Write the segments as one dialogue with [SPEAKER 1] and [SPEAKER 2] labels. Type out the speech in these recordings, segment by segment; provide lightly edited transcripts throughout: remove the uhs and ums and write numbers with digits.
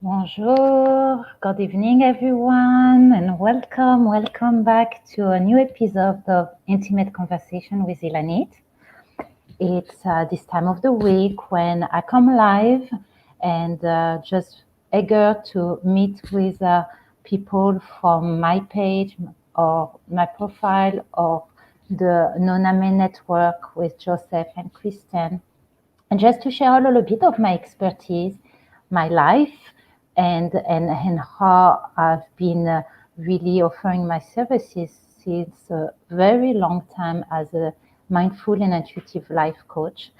[SPEAKER 1] Bonjour, good evening, everyone, and welcome back to a new episode of Intimate Conversation with Ilanit. It's this time of the week when I come live and just eager to meet with people from my page or my profile or the Noname network with Joseph and Kristen, and just to share a little bit of my expertise, my life, and how I've been really offering my services since a very long time as a mindful and intuitive life coach.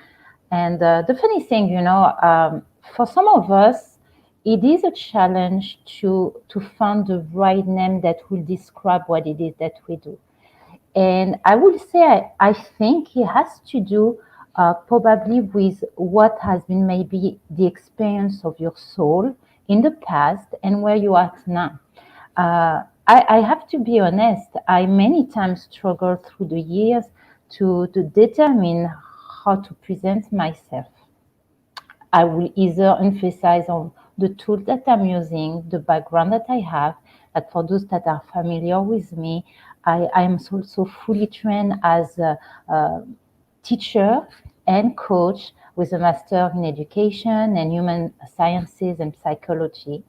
[SPEAKER 1] And the funny thing, for some of us, it is a challenge to find the right name that will describe what it is that we do. And I would say I think it has to do probably with what has been maybe the experience of your soul in the past and where you are now. I have to be honest, I many times struggled through the years to determine how to present myself. I will either emphasize on the tools that I'm using, the background that I have. Like for those that are familiar with me, I am also fully trained as a teacher and coach with a master in education and human sciences and psychology,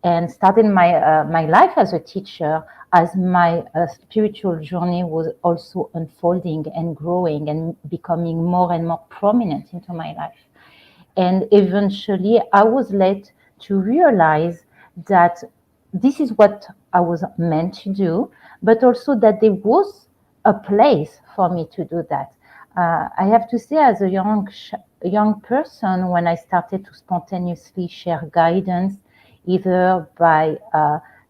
[SPEAKER 1] and started my life as a teacher as my spiritual journey was also unfolding and growing and becoming more and more prominent into my life. And eventually, I was led to realize that this is what I was meant to do, but also that there was a place for me to do that. I have to say, as a young person, when I started to spontaneously share guidance, either by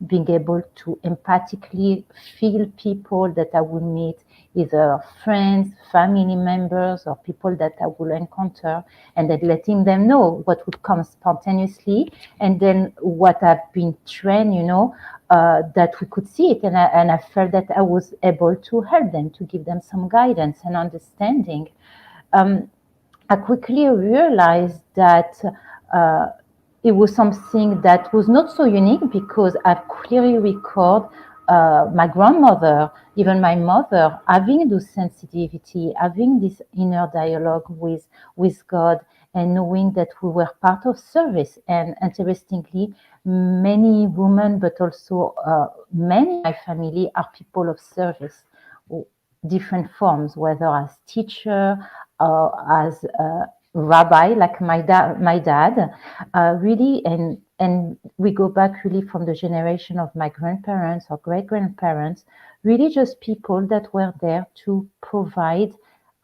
[SPEAKER 1] being able to empathically feel people that I would meet, either friends, family members, or people that I will encounter, and then letting them know what would come spontaneously, and then what I've been trained, that we could see it. And I felt that I was able to help them, to give them some guidance and understanding. Um, I quickly realized that uh, it was something that was not so unique because I clearly record my grandmother, even my mother, having this sensitivity, having this inner dialogue with God, and knowing that we were part of service. And interestingly, many women, but also many in my family, are people of service, different forms, whether as teacher or as rabbi, like my dad, really, and we go back really from the generation of my grandparents or great grandparents, really just people that were there to provide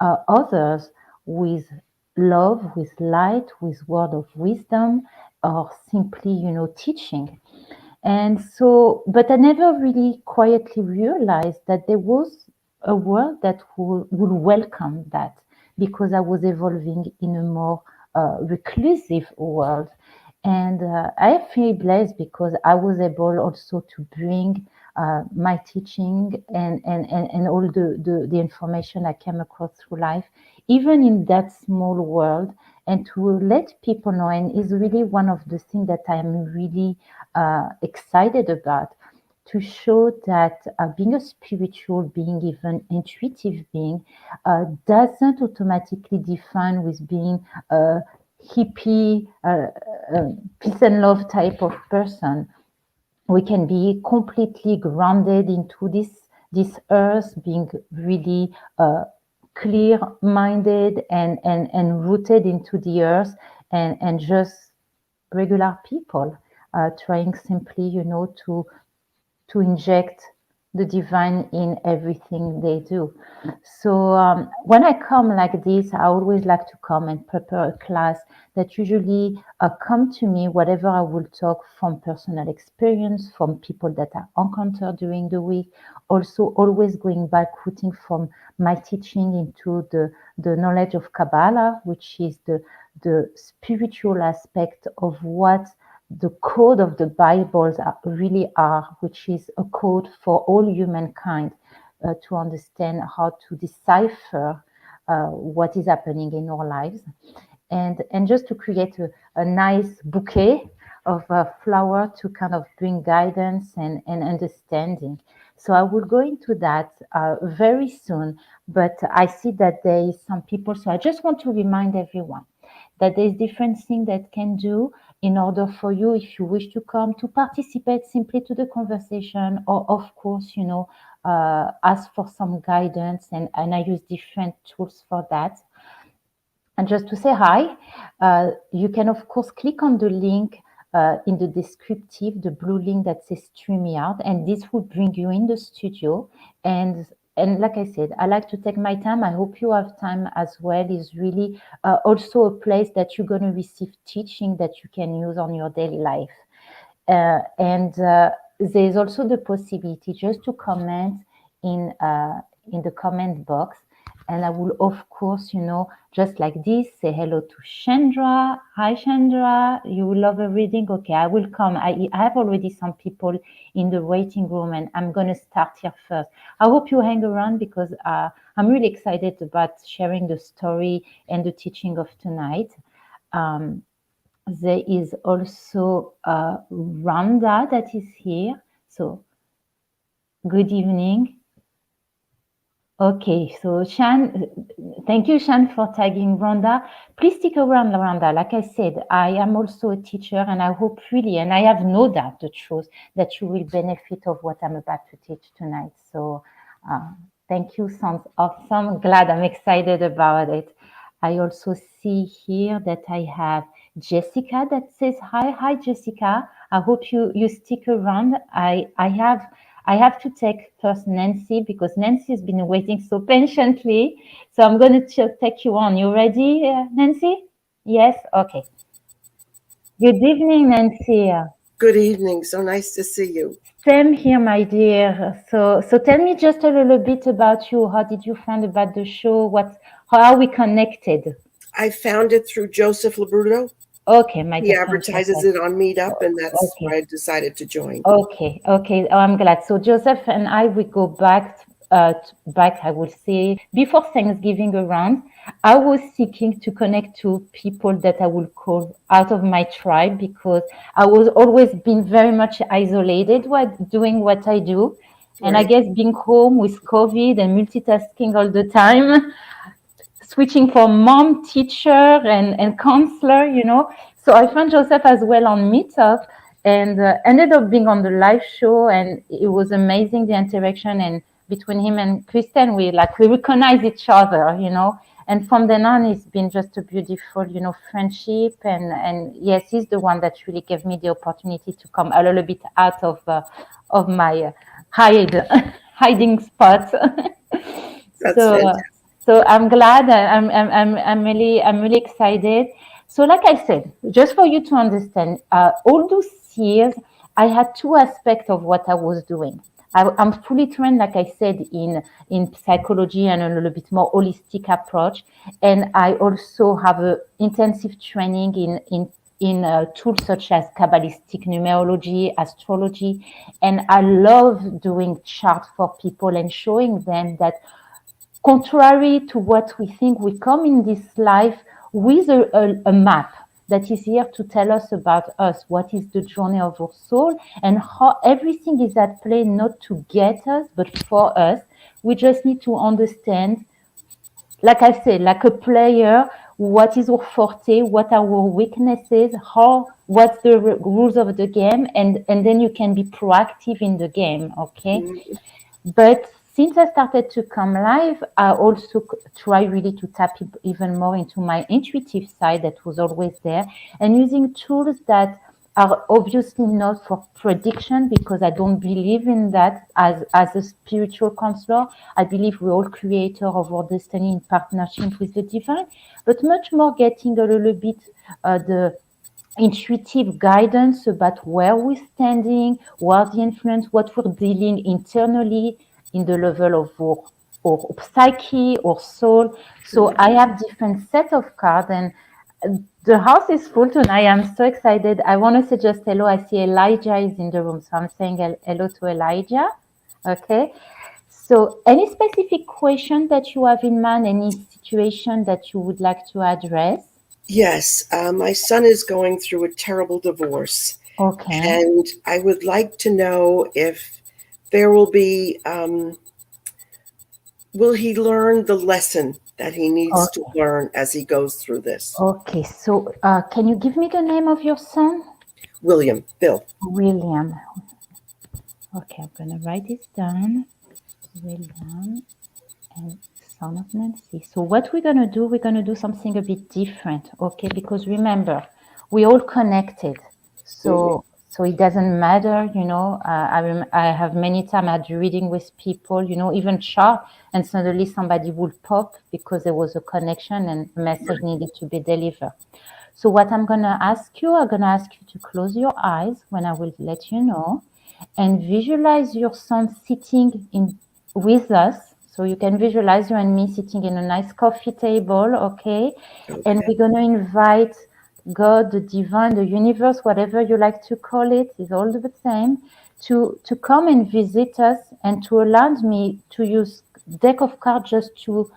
[SPEAKER 1] others with love, with light, with word of wisdom, or simply, teaching. And so, but I never really quietly realized that there was a world that would welcome that, because I was evolving in a more reclusive world. And I feel blessed because I was able also to bring my teaching and all the information I came across through life, even in that small world, and to let people know. And is really one of the things that I am really excited about, to show that being a spiritual being, even intuitive being, doesn't automatically define with being a hippie, peace and love type of person. We can be completely grounded into this earth, being really clear minded and rooted into the earth, and just regular people trying simply, to inject the divine in everything they do. So when I come like this, I always like to come and prepare a class that usually come to me, whatever I will talk, from personal experience, from people that I encounter during the week. Also, always going back, rooting from my teaching into the knowledge of Kabbalah, which is the spiritual aspect of what the code of the Bibles really are, which is a code for all humankind, to understand how to decipher what is happening in our lives, and just to create a nice bouquet of flower to kind of bring guidance and understanding. So I will go into that very soon, but I see that there is some people. So I just want to remind everyone that there's different things that can do in order for you, if you wish to come to participate simply to the conversation, or of course, ask for some guidance, and I use different tools for that. And just to say hi, you can of course click on the link in the descriptive, the blue link that says StreamYard, and this will bring you in the studio. And like I said, I like to take my time. I hope you have time as well. Is really also a place that you're going to receive teaching that you can use on your daily life. And there's also the possibility just to comment in the comment box, and I will of course, just like this, say hello to Chandra. Hi Chandra, you will love a reading. Okay, I will come. I have already some people in the waiting room, and I'm gonna start here first. I hope you hang around because I'm really excited about sharing the story and the teaching of tonight. Um, there is also Rhonda that is here. So, good evening. Okay, so Shan, thank you, Shan, for tagging Rhonda. Please stick around, Rhonda. Like I said, I am also a teacher, and I hope really, and I have no doubt, the truth, that you will benefit of what I'm about to teach tonight. So, uh, thank you. Sounds awesome. Glad. I'm excited about it. I also see here that I have Jessica that says hi. Hi, Jessica. I hope you stick around. I have to take first Nancy because Nancy has been waiting so patiently. So I'm going to take you on. You ready, Nancy? Yes? Okay. Good evening, Nancy.
[SPEAKER 2] Good evening. So nice to see you.
[SPEAKER 1] Same here, my dear. So tell me just a little bit about you. How did you find about the show? How are we connected?
[SPEAKER 2] I found it through Joseph Labruto.
[SPEAKER 1] Okay, my
[SPEAKER 2] He
[SPEAKER 1] dear friend
[SPEAKER 2] advertises
[SPEAKER 1] Joseph.
[SPEAKER 2] it on Meetup, and that's
[SPEAKER 1] Okay.
[SPEAKER 2] where I decided to join.
[SPEAKER 1] Okay, okay. Oh, I'm glad. So Joseph and I, we go back, I would say, before Thanksgiving around. I was seeking to connect to people that I would call out of my tribe because I was always been very much isolated while doing what I do. And I
[SPEAKER 2] Right.
[SPEAKER 1] guess being home with COVID and multitasking all the time, switching from mom, teacher, and counselor. So I found Joseph as well on Meetup and ended up being on the live show. And it was amazing, the interaction. And between him and Kristen, we recognize each other. And from then on, it's been just a beautiful, friendship. And yes, he's the one that really gave me the opportunity to come a little bit out of my hiding spot.
[SPEAKER 2] That's
[SPEAKER 1] So,
[SPEAKER 2] fantastic.
[SPEAKER 1] so I'm glad. I'm really excited. So, like I said, just for you to understand, all those years, I had two aspects of what I was doing. I'm fully trained, like I said, in psychology and a little bit more holistic approach, and I also have a intensive training in tools such as Kabbalistic numerology, astrology, and I love doing charts for people and showing them that contrary to what we think, we come in this life with a map that is here to tell us about us, what is the journey of our soul, and how everything is at play not to get us, but for us. We just need to understand, like I said, like a player, what is our forte, what are our weaknesses, what's the rules of the game, and then you can be proactive in the game, okay?
[SPEAKER 2] Mhm.
[SPEAKER 1] But since I started to come live, I also try really to tap even more into my intuitive side that was always there, and using tools that are obviously not for prediction because I don't believe in that as a spiritual counselor. I believe we're all creator of our destiny in partnership with the divine, but much more getting a little bit the intuitive guidance about where we're standing, what the influence, what we're dealing internally in the level of our psyche or soul. So I have different set of cards, and the house is full tonight. I'm so excited. I want to say just hello. I see Elijah is in the room, so I'm saying hello to Elijah. Okay. So any specific question that you have in mind, any situation that you would like to address?
[SPEAKER 2] Yes, my son is going through a terrible divorce,
[SPEAKER 1] Okay.
[SPEAKER 2] and I would like to know if there will be, will he learn the lesson that he needs to
[SPEAKER 1] Okay.
[SPEAKER 2] learn as he goes through this?
[SPEAKER 1] Okay. So, can you give me the name of your son?
[SPEAKER 2] Bill.
[SPEAKER 1] William. Okay, I'm gonna write this down. William and son of Nancy. So what we're gonna do something a bit different, okay? Because remember, we all connected. So it doesn't matter, you know. I have many times had reading with people, you know, even chat, and suddenly somebody would pop because there was a connection and a message needed to be delivered. So what I'm gonna ask you, I'm gonna ask you to close your eyes when I will let you know, and visualize your son sitting in with us. So you can visualize you and me sitting in a nice coffee table, okay? And
[SPEAKER 2] Okay.
[SPEAKER 1] we're gonna invite God, the divine, the universe, whatever you like to call it, is all the same, to come and visit us and to allow me to use deck of cards just to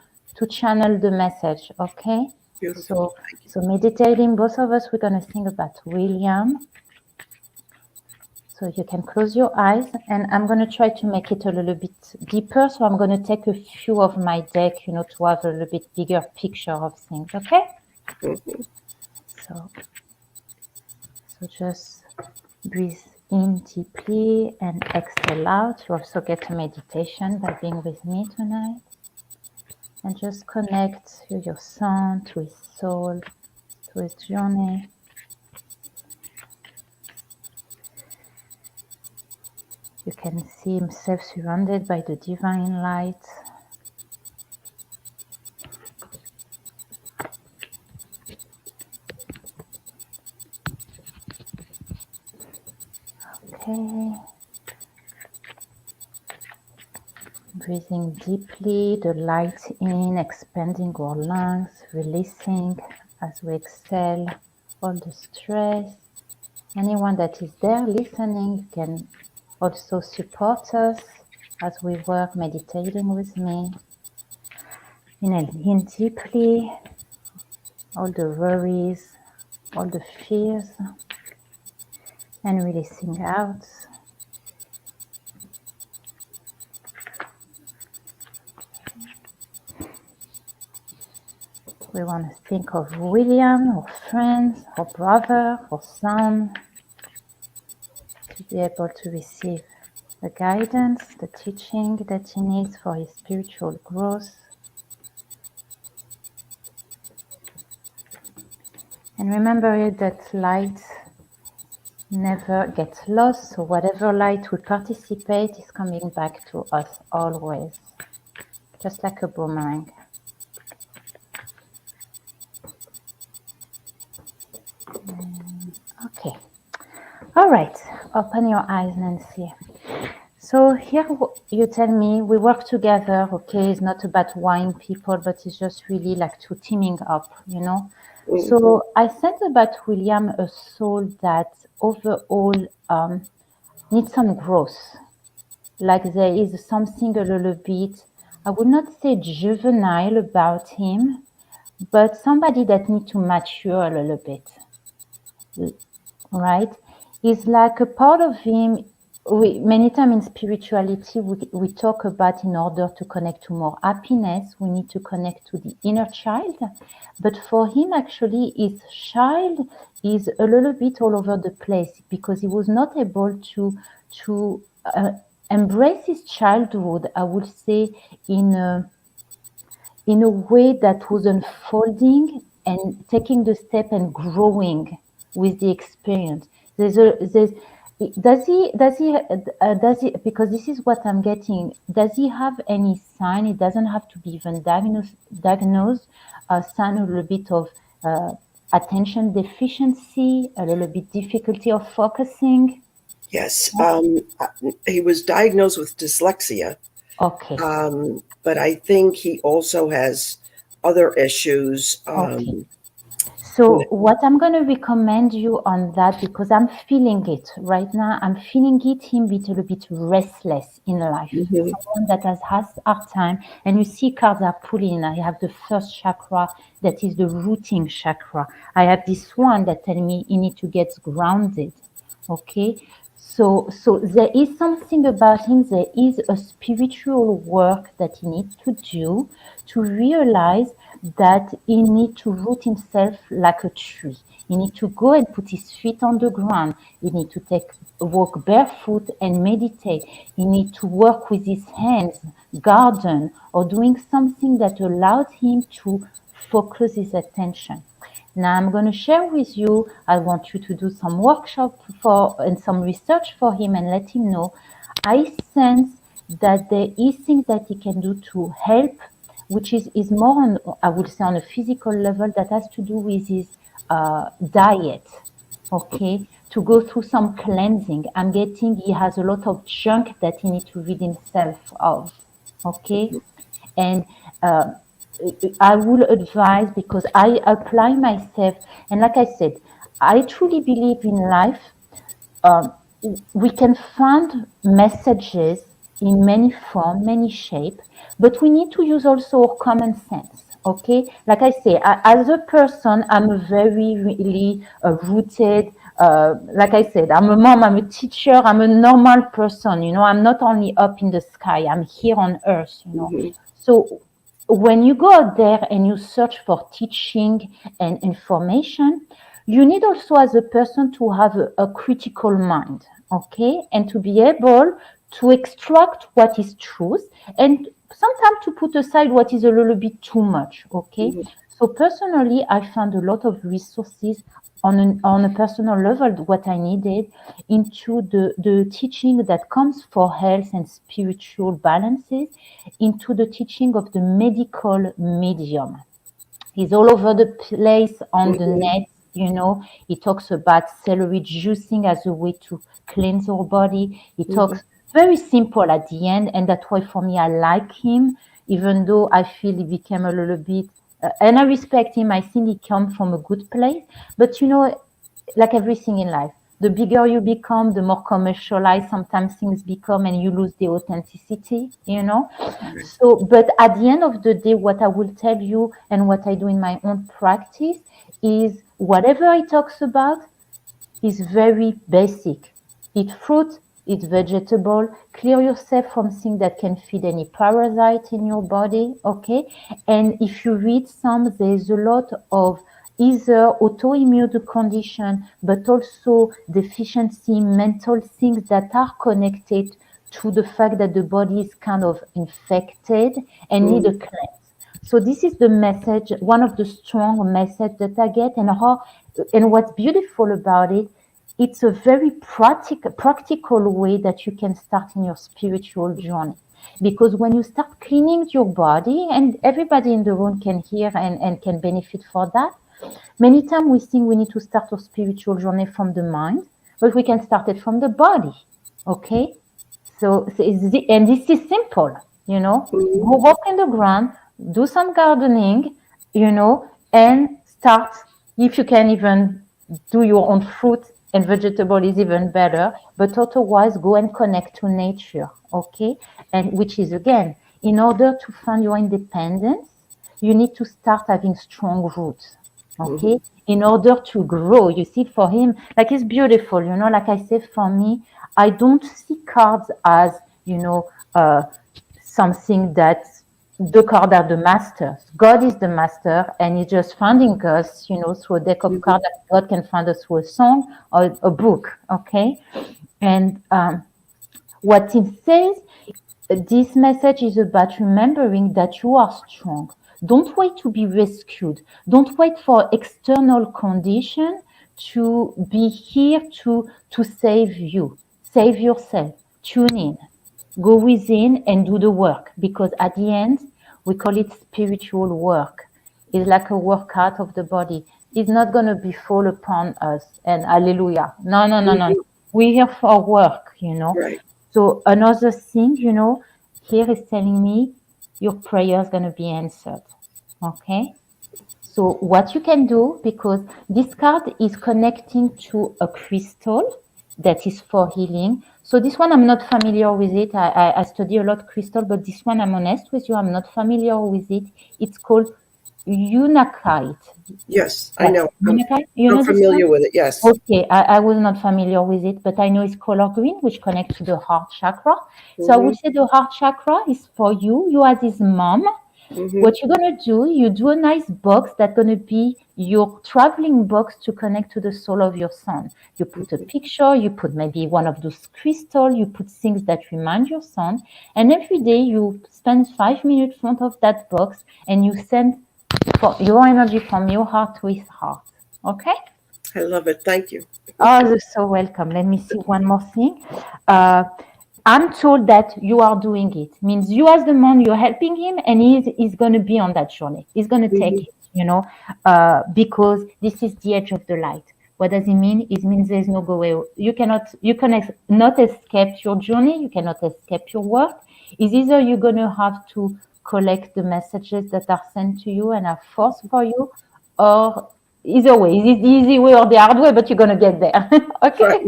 [SPEAKER 1] channel the message, okay?
[SPEAKER 2] Beautiful.
[SPEAKER 1] So meditating, both of us, we're gonna think about William. So you can close your eyes, and I'm going to try to make it a little bit deeper. So I'm going to take a few of my deck, you know, to have a little bit bigger picture of things, okay?
[SPEAKER 2] Mhm.
[SPEAKER 1] So just breathe in deeply and exhale out. You also get a meditation by being with me tonight. And just connect to your son, to his soul, to his journey. You can see himself surrounded by the divine light. Okay. Breathing deeply, the light in, expanding our lungs, releasing as we exhale all the stress. Anyone that is there listening can also support us as we work meditating with me. Inhale in deeply, all the worries, all the fears, and releasing out. We want to think of William, our friend, our brother, our son, to be able to receive the guidance, the teaching that he needs for his spiritual growth. And remember that light never gets lost, so whatever light we participate is coming back to us always, just like a boomerang. Okay. All right. Open your eyes, Nancy. So here you tell me we work together, okay? It's not about wine people, but it's just really like two teaming up, you know? So I said about William a soul that overall needs some growth. Like there is something a little bit, I would not say juvenile about him, but somebody that needs to mature a little bit, right? It's like a part of him. Many times in spirituality, we talk about in order to connect to more happiness, we need to connect to the inner child. But for him, actually, his child is a little bit all over the place because he was not able to embrace his childhood, I would say, in a way that was unfolding and taking the step and growing with the experience. Does he, because this is what I'm getting, does he have any sign? It doesn't have to be even diagnosed, a sign, a little bit of attention deficiency, a little bit difficulty of focusing?
[SPEAKER 2] Yes. He was diagnosed with dyslexia.
[SPEAKER 1] Okay.
[SPEAKER 2] But I think he also has other issues.
[SPEAKER 1] Okay. So what I'm going to recommend you on that, because I'm feeling it right now, I'm feeling it, him be a little bit restless in life.
[SPEAKER 2] Mm-hmm.
[SPEAKER 1] Someone that has hard time, and you see cards are pulling. I have the first chakra, that is the rooting chakra. I have this one that tell me he need to get grounded. Okay, so there is something about him. There is a spiritual work that he needs to do to realize that he need to root himself like a tree. He need to go and put his feet on the ground. He need to take walk barefoot and meditate. He need to work with his hands, garden, or doing something that allows him to focus his attention. Now I'm going to share with you, I want you to do some workshop for and some research for him and let him know. I sense that there is things that he can do to help, which is more on, I would say, on a physical level, that has to do with his diet. Okay, to go through some cleansing. I'm getting he has a lot of junk that he needs to rid himself of. Okay, and I will advise, because I apply myself, and like I said, I truly believe in life. Um, we can find messages in many form, many shape, but we need to use also our common sense. Okay, like I say, as a person, I'm a very really rooted. Like I said, I'm a mom, I'm a teacher, I'm a normal person. I'm not only up in the sky. I'm here on earth.
[SPEAKER 2] Mm-hmm.
[SPEAKER 1] So when you go out there and you search for teaching and information, you need also as a person to have a critical mind, okay, and to be able to extract what is truth, and sometimes to put aside what is a little bit too much, okay.
[SPEAKER 2] Mm-hmm.
[SPEAKER 1] So personally, I found a lot of resources on a personal level, what I needed, into the teaching that comes for health and spiritual balances, into the teaching of the medical medium. He's all over the place on the
[SPEAKER 2] Mm-hmm.
[SPEAKER 1] net. He talks about celery juicing as a way to cleanse our body. He
[SPEAKER 2] Mm-hmm.
[SPEAKER 1] talks very simple at the end, and that's why for me I like him, even though I feel he became a little bit. And I respect him. I think he comes from a good place, but like everything in life, the bigger you become, the more commercialized sometimes things become, and you lose the authenticity.
[SPEAKER 2] Right.
[SPEAKER 1] So, but at the end of the day, what I will tell you and what I do in my own practice is whatever he talks about is very basic. Eat fruit, eat vegetable, clear yourself from things that can feed any parasite in your body, okay? And if you read some, there's a lot of either autoimmune condition, but also deficiency, mental things that are connected to the fact that the body is kind of infected and need a
[SPEAKER 2] Mm-hmm.
[SPEAKER 1] cleanse. So this is the message, one of the strong message that I get, and what's beautiful about it, it's a very practical way that you can start in your spiritual journey. Because when you start cleaning your body, and everybody in the room can hear and can benefit for that, many times we think we need to start our spiritual journey from the mind, but we can start it from the body. Okay? And this is simple,
[SPEAKER 2] Mm-hmm.
[SPEAKER 1] go walk in the ground, do some gardening, and start. If you can even do your own fruit and vegetable is even better, but otherwise go and connect to nature, okay? And which is again, in order to find your independence, you need to start having strong roots,
[SPEAKER 2] Mm-hmm.
[SPEAKER 1] okay? In order to grow, you see, for him, like it's beautiful, like I said, for me, I don't see cards as, something that the card are the masters. God is the master, and He's just finding us, through a deck of
[SPEAKER 2] Mm-hmm.
[SPEAKER 1] cards. God can find us through a song or a book, okay? And what it says, this message is about remembering that you are strong. Don't wait to be rescued. Don't wait for external condition to be here to save you. Save yourself. Tune in. Go within and do the work, because at the end, we call it spiritual work. It's like a workout of the body. It's not going to be fall upon us and hallelujah. No, no, no, no.
[SPEAKER 2] Mm-hmm.
[SPEAKER 1] We're here for work.
[SPEAKER 2] Right.
[SPEAKER 1] So another thing, here is telling me your prayer is going to be answered. Okay. So what you can do, because this card is connecting to a crystal that is for healing. So this one, I'm not familiar with it. I study a lot crystal, but this one, I'm honest with you, I'm not familiar with it. It's called Unakite.
[SPEAKER 2] Yes, I
[SPEAKER 1] Yeah,
[SPEAKER 2] know.
[SPEAKER 1] Unakite. You
[SPEAKER 2] I'm
[SPEAKER 1] know this one?
[SPEAKER 2] familiar with it. Yes.
[SPEAKER 1] Okay, I was not familiar with it, but I know it's color green, which connects to the heart chakra. So I
[SPEAKER 2] Mm-hmm.
[SPEAKER 1] would say the heart chakra is for you. You as his mom.
[SPEAKER 2] Mm-hmm.
[SPEAKER 1] What you're gonna do, you do a nice box that's gonna be your traveling box to connect to the soul of your son. You put a picture, you put maybe one of those crystal, you put things that remind your son, and every day you spend 5 minutes in front of that box and you send for your energy from your heart to his heart. Okay?
[SPEAKER 2] I love it. Thank you.
[SPEAKER 1] Oh, you're so welcome. Let me see one more thing. Uh, I'm told that you are doing it. Means you as the man, you're helping him, and he's going to be on that journey. He's going to take
[SPEAKER 2] Mm-hmm.
[SPEAKER 1] it, because this is the edge of the light. What does it mean? It means there's no go away. You cannot escape your journey. You cannot escape your work. It's either you're going to have to collect the messages that are sent to you and are forced for you, or either way, it's the easy way or the hard way, but you're going to get there.
[SPEAKER 2] Right.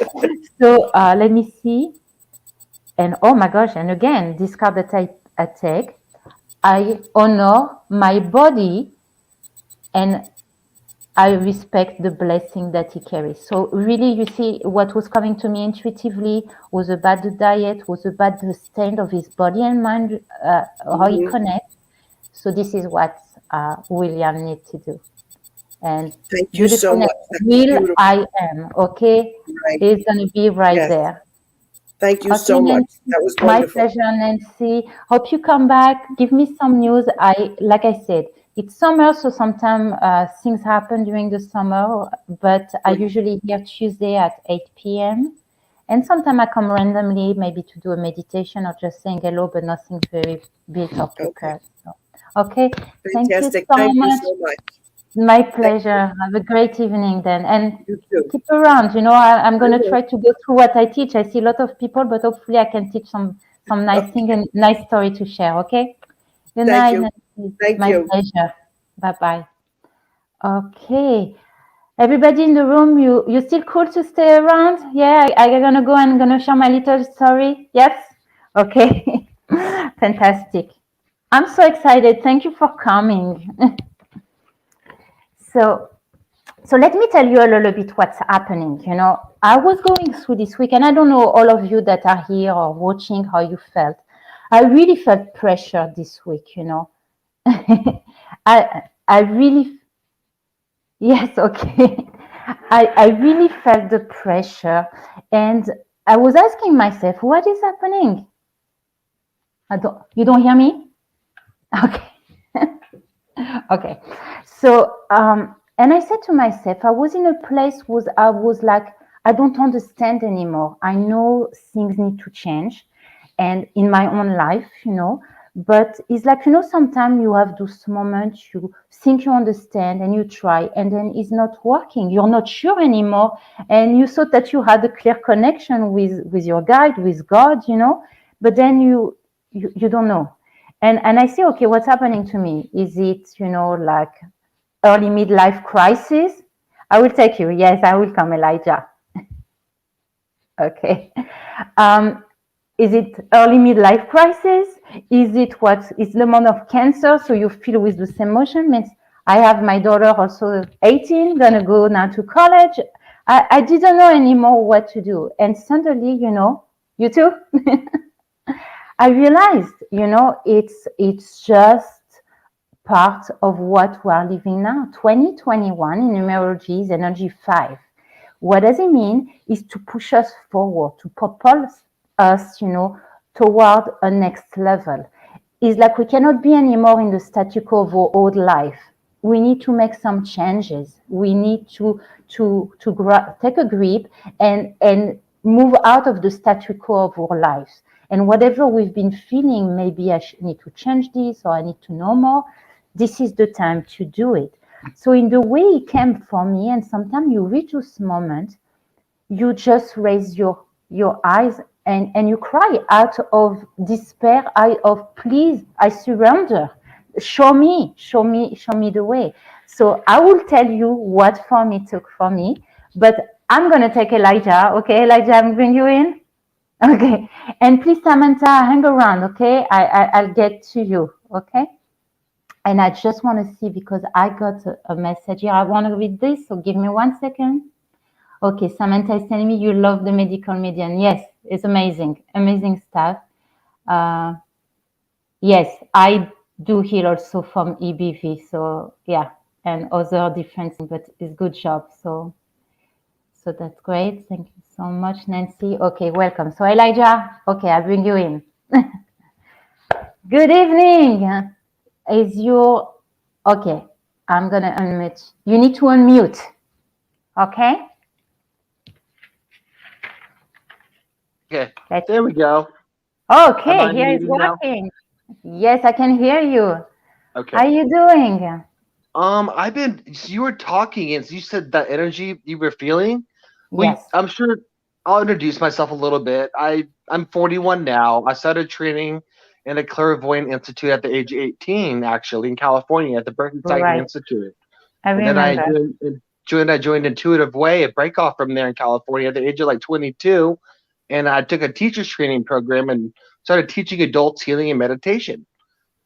[SPEAKER 1] Okay. So let me see. And oh my gosh, and again, this card that I take, I honor my body and I respect the blessing that he carries. So really, you see, what was coming to me intuitively was about the diet, was about the state of his body and mind, how he
[SPEAKER 2] Mm-hmm.
[SPEAKER 1] connects. So this is what William needs to do. And
[SPEAKER 2] Thank you so
[SPEAKER 1] beautiful name,
[SPEAKER 2] much. That's
[SPEAKER 1] Will
[SPEAKER 2] beautiful.
[SPEAKER 1] I am, okay?
[SPEAKER 2] Right.
[SPEAKER 1] He's going to be right
[SPEAKER 2] Yes.
[SPEAKER 1] there.
[SPEAKER 2] Thank you
[SPEAKER 1] Okay,
[SPEAKER 2] so much.
[SPEAKER 1] Nancy.
[SPEAKER 2] That was
[SPEAKER 1] My
[SPEAKER 2] wonderful.
[SPEAKER 1] pleasure, Nancy. Hope you come back. Give me some news. Like I said, it's summer, so sometimes things happen during the summer, but I
[SPEAKER 2] Right.
[SPEAKER 1] usually here Tuesday at 8 p.m. And sometimes I come randomly, maybe to do a meditation or just saying hello, but nothing very built or
[SPEAKER 2] Okay.
[SPEAKER 1] prepared. So, okay, thank you
[SPEAKER 2] Fantastic.
[SPEAKER 1] so
[SPEAKER 2] Thank you
[SPEAKER 1] much.
[SPEAKER 2] so much.
[SPEAKER 1] My
[SPEAKER 2] Thank
[SPEAKER 1] pleasure. Have a great evening then. And
[SPEAKER 2] you too.
[SPEAKER 1] keep around. I'm
[SPEAKER 2] I
[SPEAKER 1] going to
[SPEAKER 2] will.
[SPEAKER 1] try to go through what I teach. I see a lot of people, but hopefully I can teach some nice thing
[SPEAKER 2] Okay.
[SPEAKER 1] and nice story to share. Okay. Good
[SPEAKER 2] Thank
[SPEAKER 1] night,
[SPEAKER 2] you.
[SPEAKER 1] Nancy.
[SPEAKER 2] Thank
[SPEAKER 1] My
[SPEAKER 2] you.
[SPEAKER 1] pleasure. Bye bye. Okay. Everybody in the room, you still cool to stay around? Yeah, I'm gonna go and gonna share my little story. Yes? Okay. Fantastic. I'm so excited. Thank you for coming. So So let me tell you a little bit what's happening. I was going through this week, and I don't know all of you that are here or watching how you felt. I really felt pressure this week. I really, yes, okay. I really felt the pressure, and I was asking myself, what is happening? You don't hear me? Okay. Okay. So, and I said to myself, I was in a place where I was like, I don't understand anymore. I know things need to change and in my own life. But it's like, sometimes you have those moments you think you understand and you try and then it's not working. You're not sure anymore. And you thought that you had a clear connection with your guide, with God, but then you don't know. And I say, okay, what's happening to me? Is it, like early midlife crisis? I will take you. Yes, I will come, Elijah. Okay. Um, is it early midlife crisis? Is it what is the month of cancer? So you feel with this emotion means I have my daughter also 18, gonna go now to college. I didn't know anymore what to do. And suddenly, you too? I realized, it's just part of what we are living now. 2021 in numerology is energy 5. What does it mean? Is to push us forward, to propel us, toward a next level. It's like we cannot be anymore in the status quo of our old life. We need to make some changes. We need to take a grip and move out of the status quo of our lives. And whatever we've been feeling, maybe I need to change this or I need to know more. This is the time to do it. So in the way it came for me, and sometimes you reach this moment, you just raise your eyes and you cry out of despair, of please, I surrender. show me the way. So I will tell you what form it took for me, but I'm gonna take Elijah. Okay, Elijah, I'm bring you in. Okay, and please, Samantha, hang around. Okay, I'll get to you. Okay, and I just want to see because I got a message here. I want to read this, so give me 1 second. Okay, Samantha is telling me you love the medical medium. Yes, it's amazing, amazing stuff. Uh, yes, I do heal also from EBV. So yeah, and other different things, but it's good job. So that's great. Thank you so much, Nancy. Okay, welcome. So Elijah, okay, I'll bring you in. Good evening. Is your okay? I'm gonna unmute. You need to unmute. Okay.
[SPEAKER 3] Okay,
[SPEAKER 1] Let's.
[SPEAKER 3] there we go. Am
[SPEAKER 1] Okay,
[SPEAKER 3] I
[SPEAKER 1] here is
[SPEAKER 3] muted now?
[SPEAKER 1] working. Yes, I can hear you. How
[SPEAKER 3] Okay.
[SPEAKER 1] are you doing?
[SPEAKER 3] You were talking and you said that energy you were feeling.
[SPEAKER 1] Yes.
[SPEAKER 3] I'm sure I'll introduce myself a little bit. I'm 41 now. I started training in a clairvoyant institute at the age of 18, actually, in California at the Berkeley Psychic
[SPEAKER 1] Right.
[SPEAKER 3] Institute.
[SPEAKER 1] I
[SPEAKER 3] And then
[SPEAKER 1] remember.
[SPEAKER 3] I joined Intuitive Way, a break off from there in California at the age of like 22. And I took a teacher's training program and started teaching adults healing and meditation.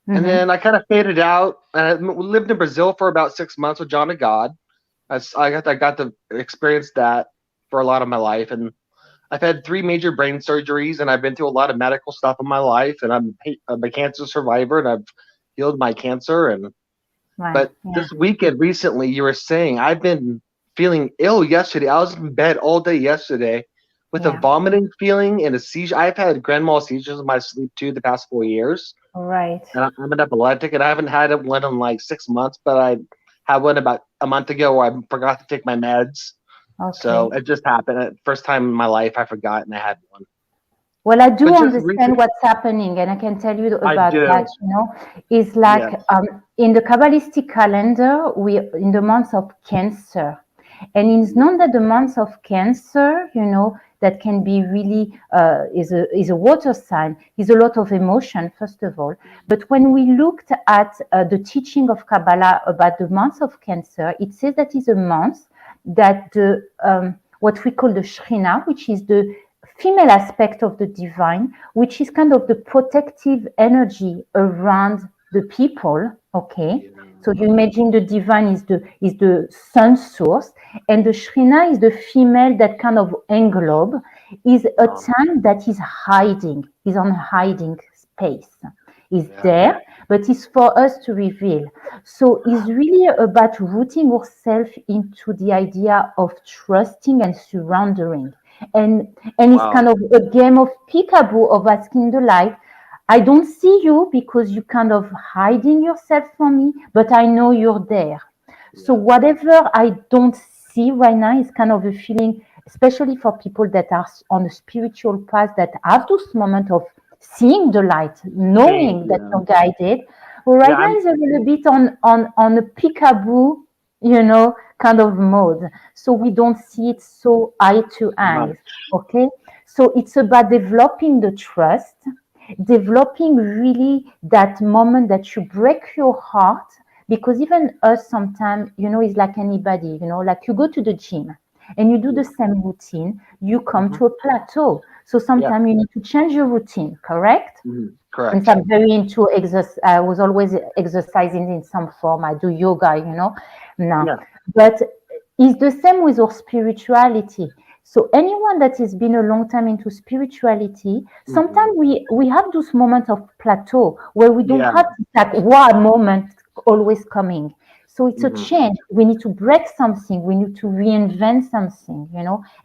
[SPEAKER 3] And
[SPEAKER 1] Mm-hmm.
[SPEAKER 3] then I kind of faded out. I lived in Brazil for about 6 months with John of God. I got to experience that for a lot of my life. And I've had 3 major brain surgeries, and I've been through a lot of medical stuff in my life. And I'm a cancer survivor, and I've healed my cancer.
[SPEAKER 1] Right.
[SPEAKER 3] But
[SPEAKER 1] Yeah.
[SPEAKER 3] this weekend recently, you were saying I've been feeling ill yesterday. I was in bed all day yesterday with a
[SPEAKER 1] Yeah.
[SPEAKER 3] vomiting feeling and a seizure. I've had grand mal seizures in my sleep too the past 4 years.
[SPEAKER 1] Right.
[SPEAKER 3] And I'm an epileptic, and I haven't had one in like 6 months, but I had one about a month ago where I forgot to take my meds. So
[SPEAKER 1] Okay.
[SPEAKER 3] it just happened. First time in my life I forgot and I had one.
[SPEAKER 1] Well, I do
[SPEAKER 3] But just
[SPEAKER 1] understand
[SPEAKER 3] recent,
[SPEAKER 1] what's happening, and I can tell you
[SPEAKER 3] I
[SPEAKER 1] about that.
[SPEAKER 3] do.
[SPEAKER 1] It's like
[SPEAKER 3] Yes.
[SPEAKER 1] in the Kabbalistic calendar, we in the month of Cancer, and it's
[SPEAKER 3] Yeah.
[SPEAKER 1] known that the month of Cancer, that can be really is a water sign, is a lot of emotion, first of all. But when we looked at the teaching of Kabbalah about the month of Cancer, it says that is a month that the what we call the Shekhinah, which is the female aspect of the divine, which is kind of the protective energy around the people. Okay,
[SPEAKER 3] Yeah.
[SPEAKER 1] so you imagine the divine is the sun source, and the Shrina is the female that kind of englobe, is a
[SPEAKER 3] Um,
[SPEAKER 1] time that is hiding, is on hiding space, is
[SPEAKER 3] yeah.
[SPEAKER 1] there, but it's for us to reveal. So it's really about rooting ourselves into the idea of trusting and surrendering. And it's kind
[SPEAKER 3] Wow.
[SPEAKER 1] of a game of peekaboo of asking the light, I don't see you because you kind of hiding yourself from me, but I know you're there. So
[SPEAKER 3] Yeah.
[SPEAKER 1] whatever I don't see right now is kind of a feeling, especially for people that are on a spiritual path that have those moments of seeing the light,
[SPEAKER 3] Seeing.
[SPEAKER 1] knowing that
[SPEAKER 3] Yeah.
[SPEAKER 1] you're guided. But
[SPEAKER 3] Yeah.
[SPEAKER 1] right now is a little bit on a peekaboo, kind of mode. So we don't see it so eye to eye.
[SPEAKER 3] Much.
[SPEAKER 1] Okay. So it's about developing the trust, developing really that moment that you break your heart, because even us sometimes, it's like anybody, like you go to the gym and you do the
[SPEAKER 3] Yeah.
[SPEAKER 1] same routine, you come
[SPEAKER 3] Hmm.
[SPEAKER 1] to a plateau. So
[SPEAKER 3] Yeah.
[SPEAKER 1] sometimes you need to change your routine, correct? And so
[SPEAKER 3] Correct.
[SPEAKER 1] I'm very into exercise. I was always exercising in some form. I do yoga, now.
[SPEAKER 3] Yeah.
[SPEAKER 1] But it's the same with our spirituality. So anyone that has been a long time into spirituality,
[SPEAKER 3] Hmm.
[SPEAKER 1] sometimes we have those moments of plateau where we don't
[SPEAKER 3] Yeah.
[SPEAKER 1] have that wow moment always coming. So it's a
[SPEAKER 3] Hmm.
[SPEAKER 1] change. We need to break something. We need to reinvent something,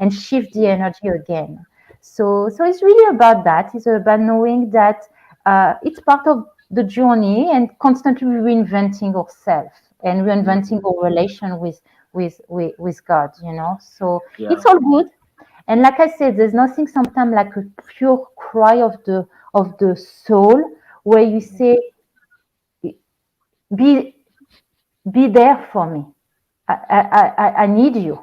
[SPEAKER 1] and shift the
[SPEAKER 3] Yeah.
[SPEAKER 1] energy again. So it's really about that. It's about knowing that it's part of the journey and constantly reinventing ourselves and reinventing
[SPEAKER 3] Hmm.
[SPEAKER 1] our relation with God. So
[SPEAKER 3] Yeah.
[SPEAKER 1] it's all good. And like I said, there's nothing sometimes like a pure cry of the soul where you say, "Be be there for me. I need you."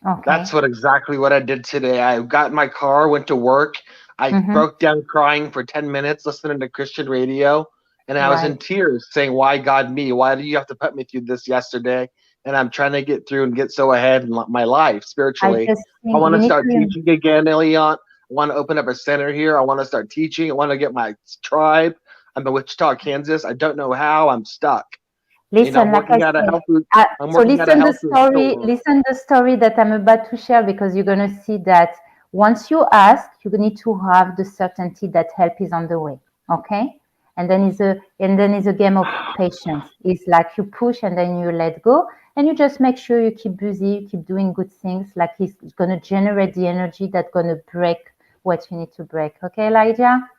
[SPEAKER 1] Okay.
[SPEAKER 3] That's exactly what I did today. I got in my car, went to work. I
[SPEAKER 1] Mm-hmm.
[SPEAKER 3] broke down crying for 10 minutes listening to Christian radio. And I was
[SPEAKER 1] Right.
[SPEAKER 3] in tears saying, "Why God me? Why do you have to put me through this yesterday?" And I'm trying to get through and get so ahead in my life
[SPEAKER 1] I
[SPEAKER 3] spiritually.
[SPEAKER 1] just
[SPEAKER 3] I
[SPEAKER 1] think
[SPEAKER 3] want
[SPEAKER 1] you
[SPEAKER 3] to
[SPEAKER 1] need
[SPEAKER 3] start
[SPEAKER 1] to
[SPEAKER 3] teaching again, Eliot. I want to open up a center here. I want to start teaching. I want to get my tribe. I'm in Wichita, Kansas. I don't know how. I'm stuck. I'm
[SPEAKER 1] listen, like I
[SPEAKER 3] working at a
[SPEAKER 1] said.
[SPEAKER 3] health food.
[SPEAKER 1] Uh,
[SPEAKER 3] I'm
[SPEAKER 1] so
[SPEAKER 3] working at a
[SPEAKER 1] listen the
[SPEAKER 3] health food
[SPEAKER 1] story.
[SPEAKER 3] store.
[SPEAKER 1] Listen the story that I'm about to share, because you're gonna see that once you ask, you need to have the certainty that help is on the way. Okay, and then is a game of patience. It's like you push and then you let go, and you just make sure you keep busy, you keep doing good things. Like it's gonna generate the energy that's gonna break what you need to break. Okay, Elijah.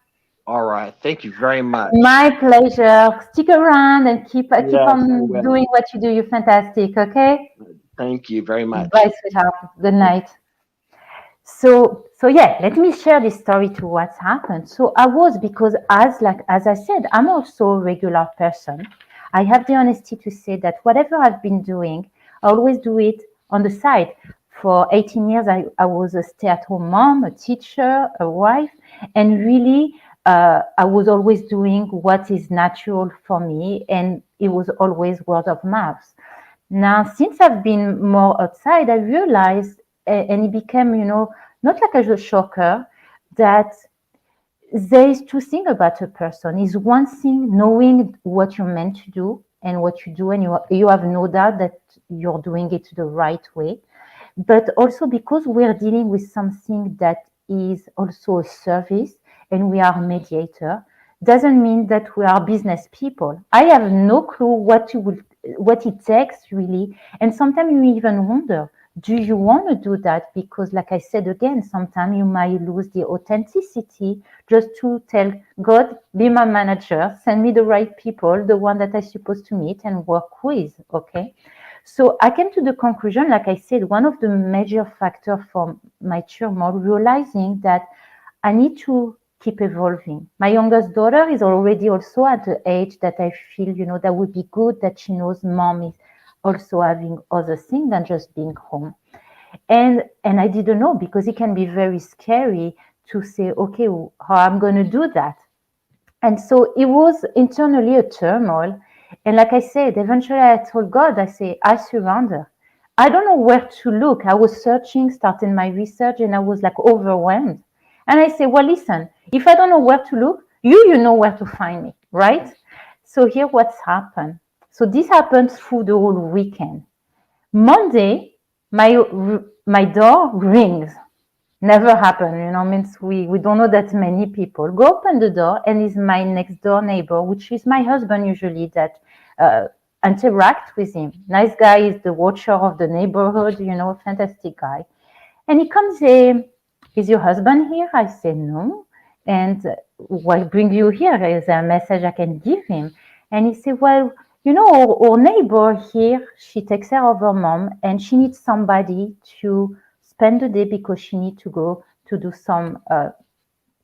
[SPEAKER 3] All right. Thank you very much.
[SPEAKER 1] My pleasure. Stick around and keep
[SPEAKER 3] Yes, I
[SPEAKER 1] on
[SPEAKER 3] will.
[SPEAKER 1] doing what you do. You're fantastic. Okay.
[SPEAKER 3] Thank you very
[SPEAKER 1] Bye,
[SPEAKER 3] much.
[SPEAKER 1] sweetheart. Good night. So yeah, let me share this story to what's happened. So I was, because as I said, I'm also a regular person. I have the honesty to say that whatever I've been doing, I always do it on the side. For 18 years, I was a stay-at-home mom, a teacher, a wife, and really, I was always doing what is natural for me, and it was always word of mouth. Now, since I've been more outside, I realized, and it became, not like as a shocker, that there is two things about a person. Is one thing knowing what you're meant to do and what you do, and you have no doubt that you're doing it the right way. But also because we're dealing with something that is also a service, and we are mediator, doesn't mean that we are business people. I have no clue what it takes really, and sometimes you even wonder, do you want to do that? Because like I said again, sometimes you might lose the authenticity just to tell God, be my manager, send me the right people, the one that I'm supposed to meet and work with. Okay. So I came to the conclusion, like I said, one of the major factors for my turmoil, realizing that I need to keep evolving. My youngest daughter is already also at the age that I feel, that would be good that she knows mom is also having other things than just being home. And I didn't know, because it can be very scary to say, okay, how I'm going to do that. And so it was internally a turmoil. And like I said, eventually I told God, I say, I surrender. I don't know where to look. I was searching, starting my research, and I was like overwhelmed. And I say, well, listen, if I don't know where to look, you know where to find me, right? So here what's happened. So this happened through the whole weekend. Monday, my door rings. Never happened, means we don't know that many people. Go open the door, and is my next door neighbor, which is my husband usually, that uh, interact with him. Nice guy, is the watcher of the neighborhood, fantastic guy. And he comes, is your husband here? I say, no. And what bring you here? Is there a message I can give him? And he said, well, our neighbor here, she takes care of her mom, and she needs somebody to spend the day, because she needs to go to do some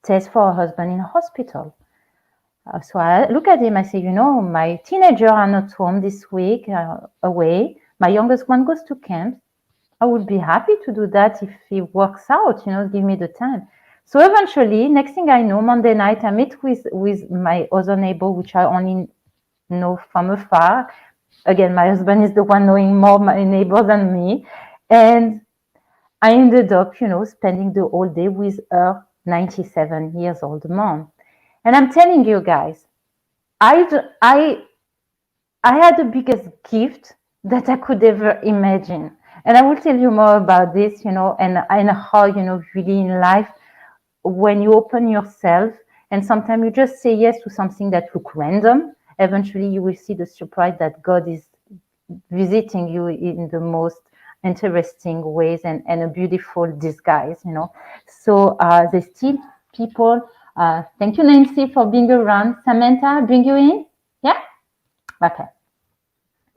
[SPEAKER 1] test for her husband in a hospital. So I look at him, I say, my teenager are not home this week, away. My youngest one goes to camp. I would be happy to do that if it works out, give me the time. So eventually, next thing I know, Monday night, I meet with my other neighbor, which I only know from afar. Again, my husband is the one knowing more my neighbor than me. And I ended up, spending the whole day with her 97 years old mom. And I'm telling you guys, I, I, I had the biggest gift that I could ever imagine. And I will tell you more about this, and how, really in life, when you open yourself, and sometimes you just say yes to something that look random, eventually you will see the surprise that God is visiting you in the most interesting ways, and a beautiful disguise. So there's still people. Thank you, Nancy, for being around. Samantha, bring you in? Yeah? Okay.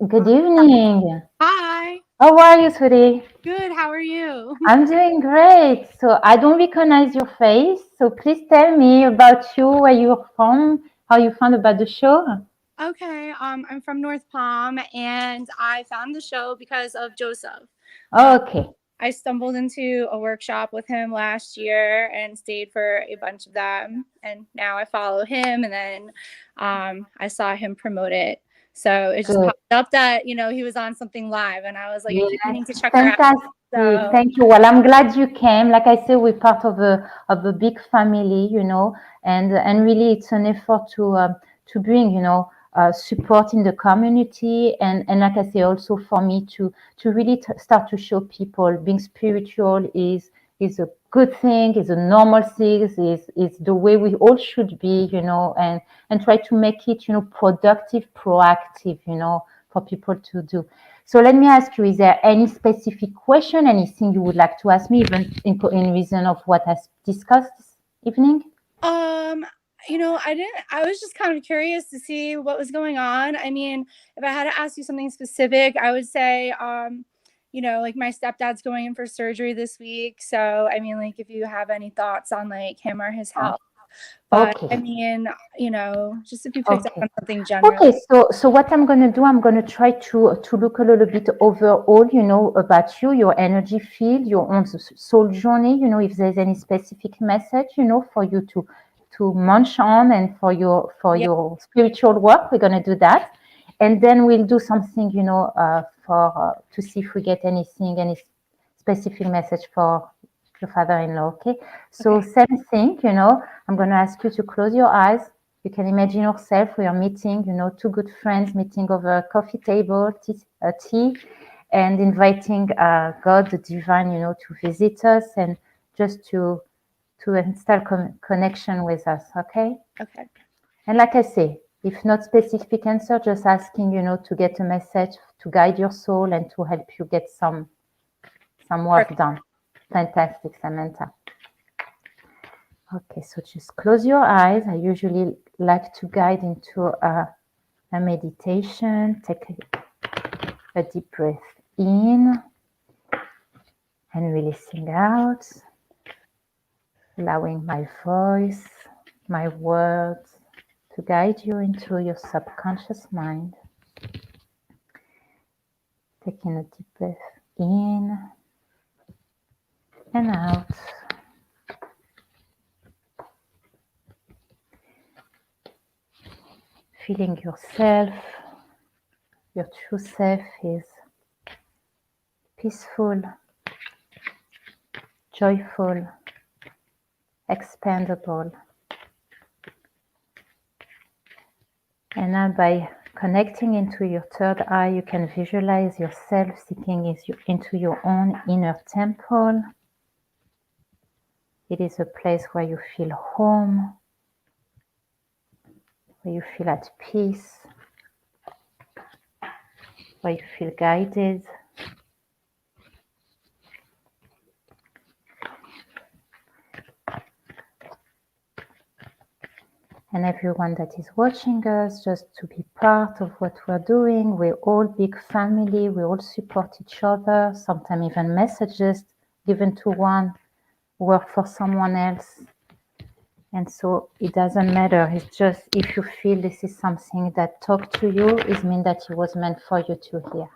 [SPEAKER 1] Good evening.
[SPEAKER 4] Hi.
[SPEAKER 1] How are you, sweetie?
[SPEAKER 4] Good. How are you?
[SPEAKER 1] I'm doing great. So I don't recognize your face. So please tell me about you, where you're from, how you found about the show.
[SPEAKER 4] Okay. I'm from North Palm, and I found the show because of Joseph. Um,
[SPEAKER 1] Okay.
[SPEAKER 4] I stumbled into a workshop with him last year and stayed for a bunch of them. And now I follow him. And then I saw him promote it. So it just
[SPEAKER 1] Good.
[SPEAKER 4] popped up that, he was on something live. And I was like, I
[SPEAKER 1] Yes,
[SPEAKER 4] keep meaning to check her out.
[SPEAKER 1] fantastic.
[SPEAKER 4] So,
[SPEAKER 1] Thank you. Well, I'm glad you came. Like I said, we're part of a big family, and really it's an effort to bring, support in the community, and like I say, also for me to really start to show people being spiritual is a good thing, is a normal thing, is the way we all should be, and try to make it, productive, proactive, for people to do. So let me ask you, is there any specific question, anything you would like to ask me, even in reason of what I discussed this evening?
[SPEAKER 4] I was just kind of curious to see what was going on. I mean, if I had to ask you something specific, I would say, like my stepdad's going in for surgery this week. So, I mean, like if you have any thoughts on like him or his health. But I
[SPEAKER 1] Okay.
[SPEAKER 4] mean, just if you picked up
[SPEAKER 1] Okay.
[SPEAKER 4] on something general.
[SPEAKER 1] Okay, so what I'm going to do, I'm going to try to look a little bit overall, about you, your energy field, your own soul journey, if there's any specific message, for you to munch on, and for
[SPEAKER 4] Yeah.
[SPEAKER 1] your spiritual work, we're going to do that. And then we'll do something, for to see if we get any specific message for your father-in-law. Okay. So
[SPEAKER 4] Okay.
[SPEAKER 1] same thing, I'm going to ask you to close your eyes. You can imagine yourself, we are meeting, two good friends meeting over a coffee table, tea, and inviting God, the divine, to visit us and just to install connection with us. Okay.
[SPEAKER 4] Okay.
[SPEAKER 1] And like I say, if not specific answer, just asking, to get a message to guide your soul and to help you get some work
[SPEAKER 4] Perfect.
[SPEAKER 1] done. Fantastic, Samantha. Okay, so just close your eyes. I usually like to guide into a meditation. Take a deep breath in and releasing out, allowing my voice, my words to guide you into your subconscious mind. Taking a deep breath in and out. Feeling yourself, your true self is peaceful, joyful, expandable. And now by connecting into your third eye, you can visualize yourself sinking into your own inner temple. It is a place where you feel home, where you feel at peace, where you feel guided. And everyone that is watching us, just to be part of what we're doing. We're all big family. We all support each other. Sometimes even messages given to one work for someone else. And so it doesn't matter. It's just if you feel this is something that talked to you, it means that it was meant for you to hear.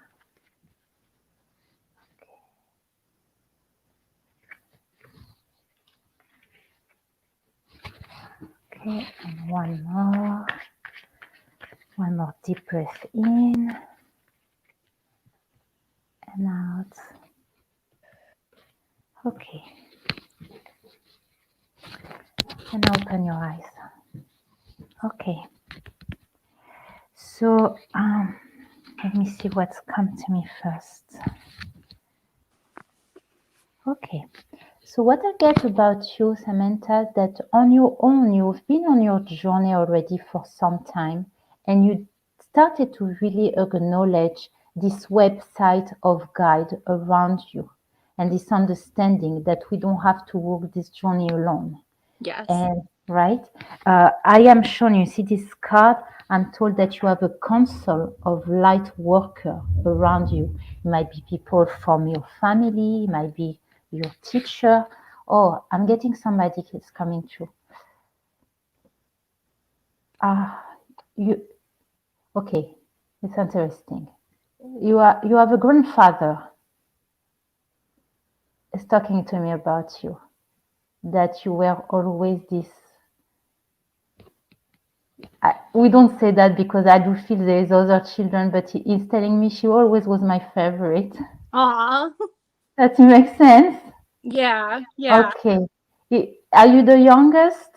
[SPEAKER 1] Okay, and one more deep breath in and out. Okay. And open your eyes. Okay. So let me see what's come to me first. Okay. So what I get about you, Samantha, that on your own, you've been on your journey already for some time, and you started to really acknowledge this website of guide around you and this understanding that we don't have to walk this journey alone.
[SPEAKER 4] Yes.
[SPEAKER 1] And right, I am shown, you see this card, I'm told that you have a council of light worker around you. It might be people from your family, it might be your teacher. Oh, I'm getting somebody is coming through. You okay, it's interesting. You have a grandfather. is talking to me about you, that you were always this. We don't say that because I do feel there is other children, but he is telling me she always was my favorite.
[SPEAKER 4] Aw.
[SPEAKER 1] That makes sense.
[SPEAKER 4] Yeah.
[SPEAKER 1] Okay. Are you the youngest?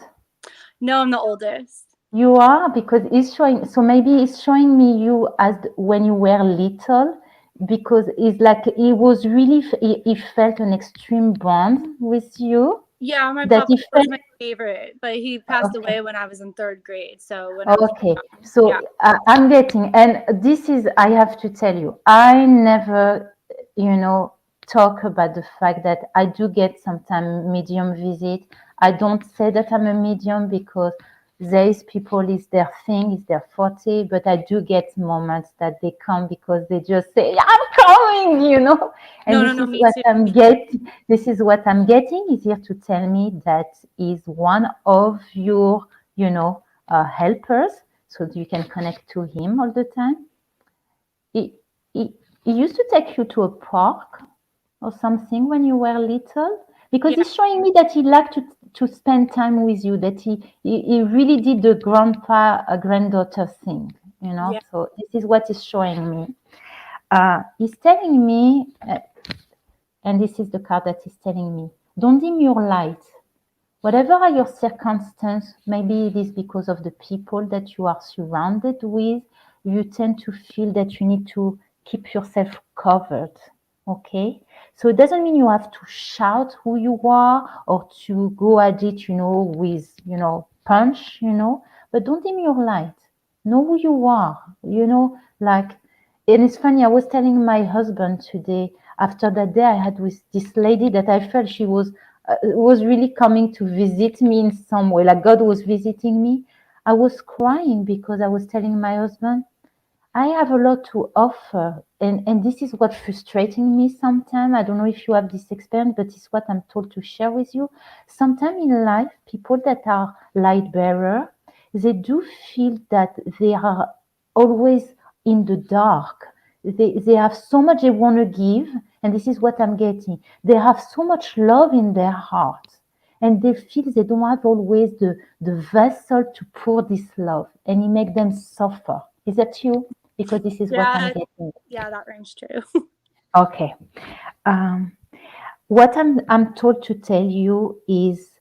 [SPEAKER 4] No, I'm the oldest.
[SPEAKER 1] You are, because it's showing. So maybe it's showing me you as when you were little, because it's like he was really. He felt an extreme bond with you.
[SPEAKER 4] Yeah, my
[SPEAKER 1] That
[SPEAKER 4] papa
[SPEAKER 1] he
[SPEAKER 4] was
[SPEAKER 1] felt.
[SPEAKER 4] my favorite, but he passed
[SPEAKER 1] Okay.
[SPEAKER 4] away when I was in 3rd grade. So when I was
[SPEAKER 1] Okay,
[SPEAKER 4] young,
[SPEAKER 1] so
[SPEAKER 4] yeah.
[SPEAKER 1] I'm getting, and this is, I have to tell you, I never, talk about the fact that I do get sometimes medium visit. I don't say that I'm a medium because there is people, is their thing, is their forte, but I do get moments that they come because they just say, I'm coming. And
[SPEAKER 4] No, me too.
[SPEAKER 1] This is what I'm getting is here to tell me that is one of your, helpers, so you can connect to him all the time. He, he, he used to take you to a park or something when you were little, because
[SPEAKER 4] Yeah,
[SPEAKER 1] he's showing me that he liked to spend time with you, that he really did the grandpa granddaughter thing,
[SPEAKER 4] yeah,
[SPEAKER 1] so this is what he's showing me. He's telling me, and this is the card that he's telling me, don't dim your light. Whatever are your circumstances, maybe it is because of the people that you are surrounded with, you tend to feel that you need to keep yourself covered. Okay? So it doesn't mean you have to shout who you are or to go at it, with, punch, but don't dim your light. Know who you are, like, and it's funny, I was telling my husband today, after that day I had with this lady that I felt she was really coming to visit me in some way, like God was visiting me. I was crying because I was telling my husband, I have a lot to offer. And this is what frustrating me sometimes. I don't know if you have this experience, but it's what I'm told to share with you. Sometimes in life, people that are light bearer, they do feel that they are always in the dark. They have so much they want to give, and this is what I'm getting. They have so much love in their heart, and they feel they don't have always the vessel to pour this love, and it makes them suffer. Is that you? Because this is what I'm
[SPEAKER 4] yeah,
[SPEAKER 1] getting.
[SPEAKER 4] yeah. That rings true.
[SPEAKER 1] Okay. Um, what I'm told to tell you is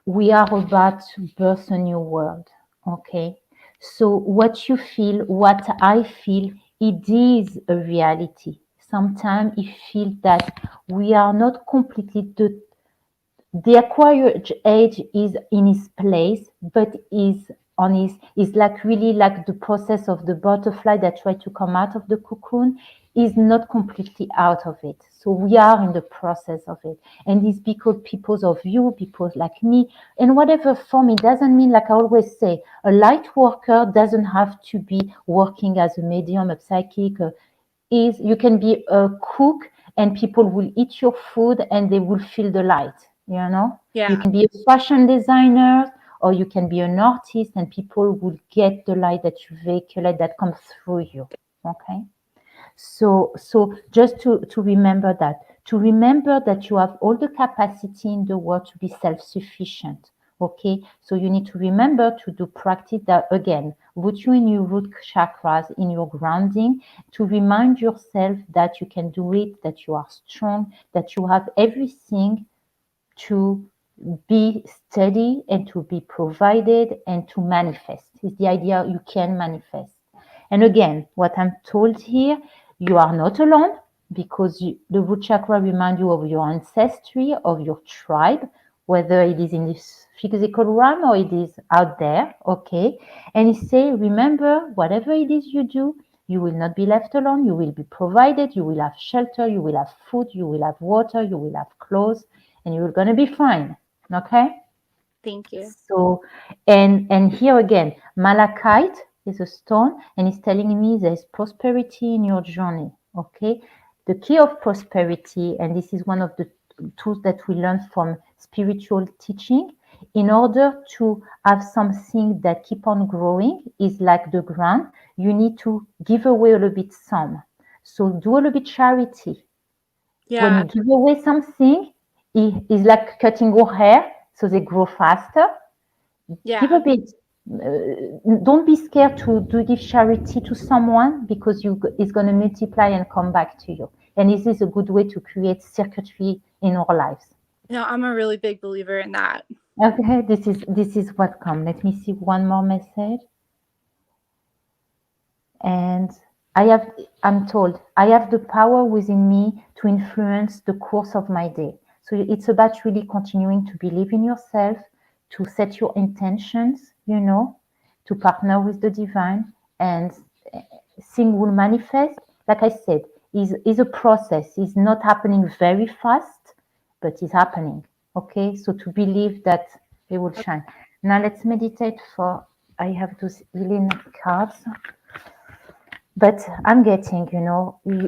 [SPEAKER 1] we are about to birth a new world. Okay. So what you feel, what I feel, it is a reality. Sometimes you feel that we are not completely the acquired age is in his place, but is like really like the process of the butterfly that try to come out of the cocoon is not completely out of it. So we are in the process of it. And it's because people of you, people like me, in whatever form, it doesn't mean, like I always say, a light worker doesn't have to be working as a medium, a psychic, is you can be a cook and people will eat your food and they will feel the light. You
[SPEAKER 4] Yeah,
[SPEAKER 1] can be a fashion designer or you can be an artist and people will get the light that you vehiculate that comes through you. Okay. So just to remember that you have all the capacity in the world to be self-sufficient. Okay, so you need to remember to do practice that again, root you in your root chakras, in your grounding, to remind yourself that you can do it, that you are strong, that you have everything to be steady and to be provided and to manifest. Is the idea you can manifest. And again, what I'm told here, you are not alone because the root chakra reminds you of your ancestry, of your tribe, whether it is in this physical realm or it is out there. Okay. And he say, remember, whatever it is you do, you will not be left alone. You will be provided. You will have shelter. You will have food. You will have water. You will have clothes, and you're going to be fine. Okay.
[SPEAKER 4] thank you.
[SPEAKER 1] So, and here again, malachite is a stone, and it's telling me there's prosperity in your journey. Okay, the key of prosperity, and this is one of the tools that we learn from spiritual teaching. In order to have something that keep on growing, is like the ground. You need to give away a little bit some. So do a little bit charity. When
[SPEAKER 4] Yeah,
[SPEAKER 1] you give away something, is like cutting your hair, so they grow faster. Give
[SPEAKER 4] Yeah.
[SPEAKER 1] a bit. Don't be scared to give charity to someone, because it's going to multiply and come back to you. And this is a good way to create circuitry in our lives.
[SPEAKER 4] No, I'm a really big believer in that.
[SPEAKER 1] Okay, this is what comes. Let me see one more message. And I'm told I have the power within me to influence the course of my day. So it's about really continuing to believe in yourself, to set your intentions, to partner with the divine, and thing will manifest. Like I said, is a process. It's not happening very fast, but it's happening. Okay, so to believe that it will shine. Now let's meditate for. I have those healing cards. But I'm getting,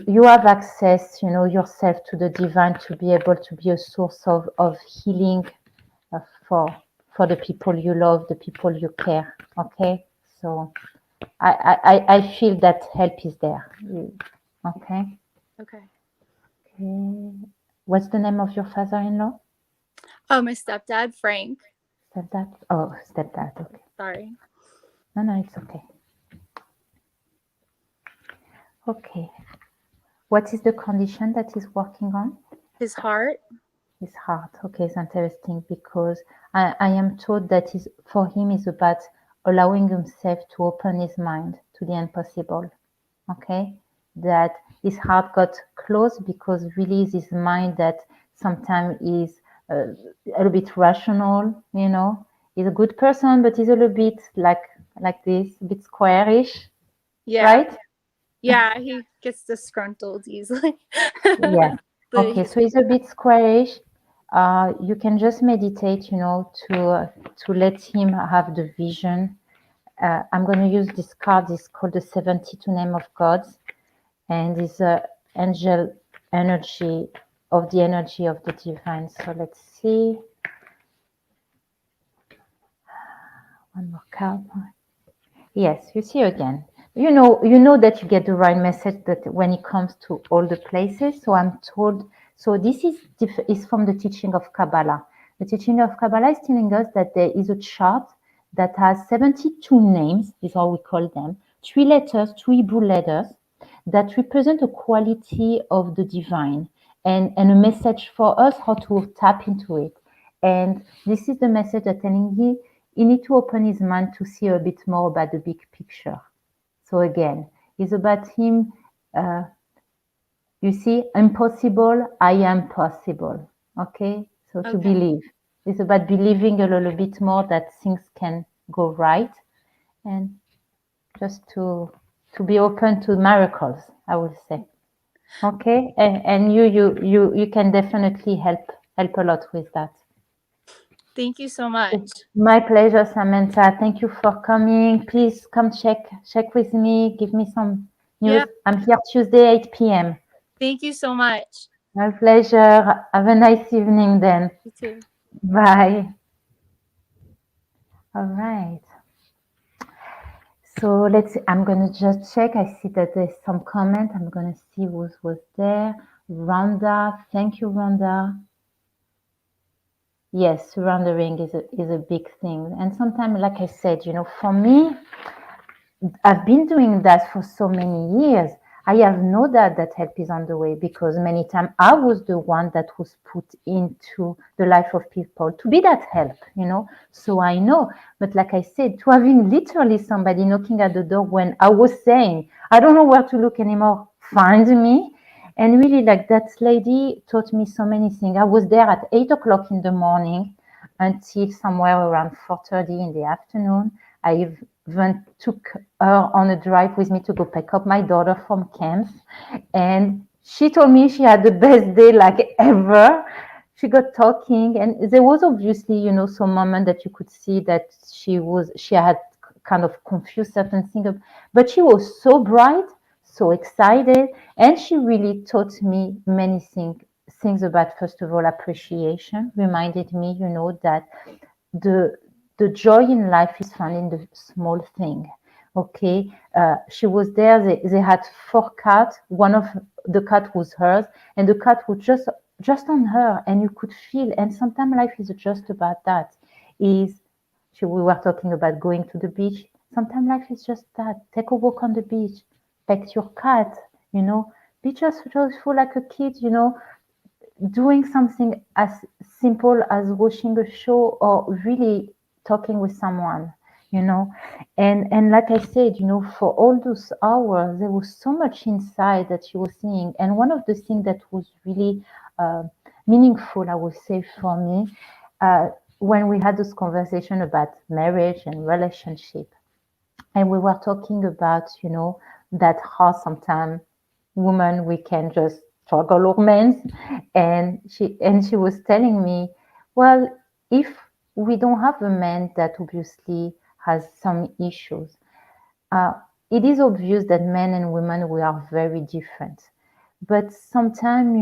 [SPEAKER 1] you have access, yourself to the divine, to be able to be a source of healing for the people you love, the people you care. Okay, so I feel that help is there. Okay.
[SPEAKER 4] Okay.
[SPEAKER 1] Okay. What's the name of your father-in-law?
[SPEAKER 4] Oh, my stepdad, Frank.
[SPEAKER 1] Stepdad. Oh, stepdad. Okay.
[SPEAKER 4] Sorry.
[SPEAKER 1] No, it's okay. Okay. What is the condition that he's working on?
[SPEAKER 4] His heart.
[SPEAKER 1] His heart. Okay, it's interesting, because I am told that for him is about allowing himself to open his mind to the impossible. Okay, that his heart got closed because really it's his mind that sometimes is a little bit rational. He's a good person, but he's a little bit like this, a bit squarish,
[SPEAKER 4] Yeah.
[SPEAKER 1] right?
[SPEAKER 4] Yeah, he gets disgruntled easily.
[SPEAKER 1] Yeah.
[SPEAKER 4] But
[SPEAKER 1] Okay, so it's a bit squarish. You can just meditate, to let him have the vision. I'm going to use this card. It's called the 72 Name of Gods, and it's angel energy of the energy of the divine. So let's see. One more card. Yes, you see again. You know that you get the right message that when it comes to all the places. So I'm told. So this is from the teaching of Kabbalah. The teaching of Kabbalah is telling us that there is a chart that has 72 names. Is how we call them. 3 letters, 2 Hebrew letters that represent a quality of the divine and a message for us how to tap into it. And this is the message that telling you. He needs to open his mind to see a bit more about the big picture. So again, it's about him, you see, impossible, I am possible. Okay? So to
[SPEAKER 4] Okay.
[SPEAKER 1] believe. It's about believing a little bit more that things can go right, and just to be open to miracles, I would say. Okay? And you can definitely help a lot with that.
[SPEAKER 4] Thank you so much.
[SPEAKER 1] My pleasure, Samantha. Thank you for coming. Please come check with me. Give me some news.
[SPEAKER 4] Yeah.
[SPEAKER 1] I'm here Tuesday, 8 p.m.
[SPEAKER 4] Thank you so much.
[SPEAKER 1] My pleasure. Have a nice evening then.
[SPEAKER 4] You too.
[SPEAKER 1] Bye. All right. So I'm going to just check. I see that there's some comment. I'm going to see who was there. Rhonda. Thank you, Rhonda. Yes, surrendering is a big thing. And sometimes, like I said, for me, I've been doing that for so many years. I have know that help is on the way, because many times I was the one that was put into the life of people to be that help, So I know, but like I said, to having literally somebody knocking at the door when I was saying, I don't know where to look anymore, find me. And really, like, that lady taught me so many things. I was there at 8 o'clock in the morning until somewhere around 4:30 in the afternoon. I even took her on a drive with me to go pick up my daughter from camp. And she told me she had the best day like ever. She got talking, and there was obviously, some moment that you could see that she had kind of confused certain things, but she was so bright, so excited, and she really taught me many things about, first of all, appreciation. Reminded me, that the joy in life is found in the small thing. Okay, she was there. They had 4 cats. One of the cat was hers, and the cat was just just on her, and you could feel. And sometimes life is just about that. We were talking about going to the beach. Sometimes life is just that. Take a walk on the beach, pet your cat, be just joyful like a kid, doing something as simple as watching a show or really talking with someone, and like I said, for all those hours there was so much inside that she was seeing. And one of the things that was really uh, meaningful, I would say, for me, when we had this conversation about marriage and relationship, and we were talking about, that how sometimes women, we can just struggle or men. And she was telling me, well, if we don't have a man that obviously has some issues, uh, it is obvious that men and women, we are very different. But sometimes,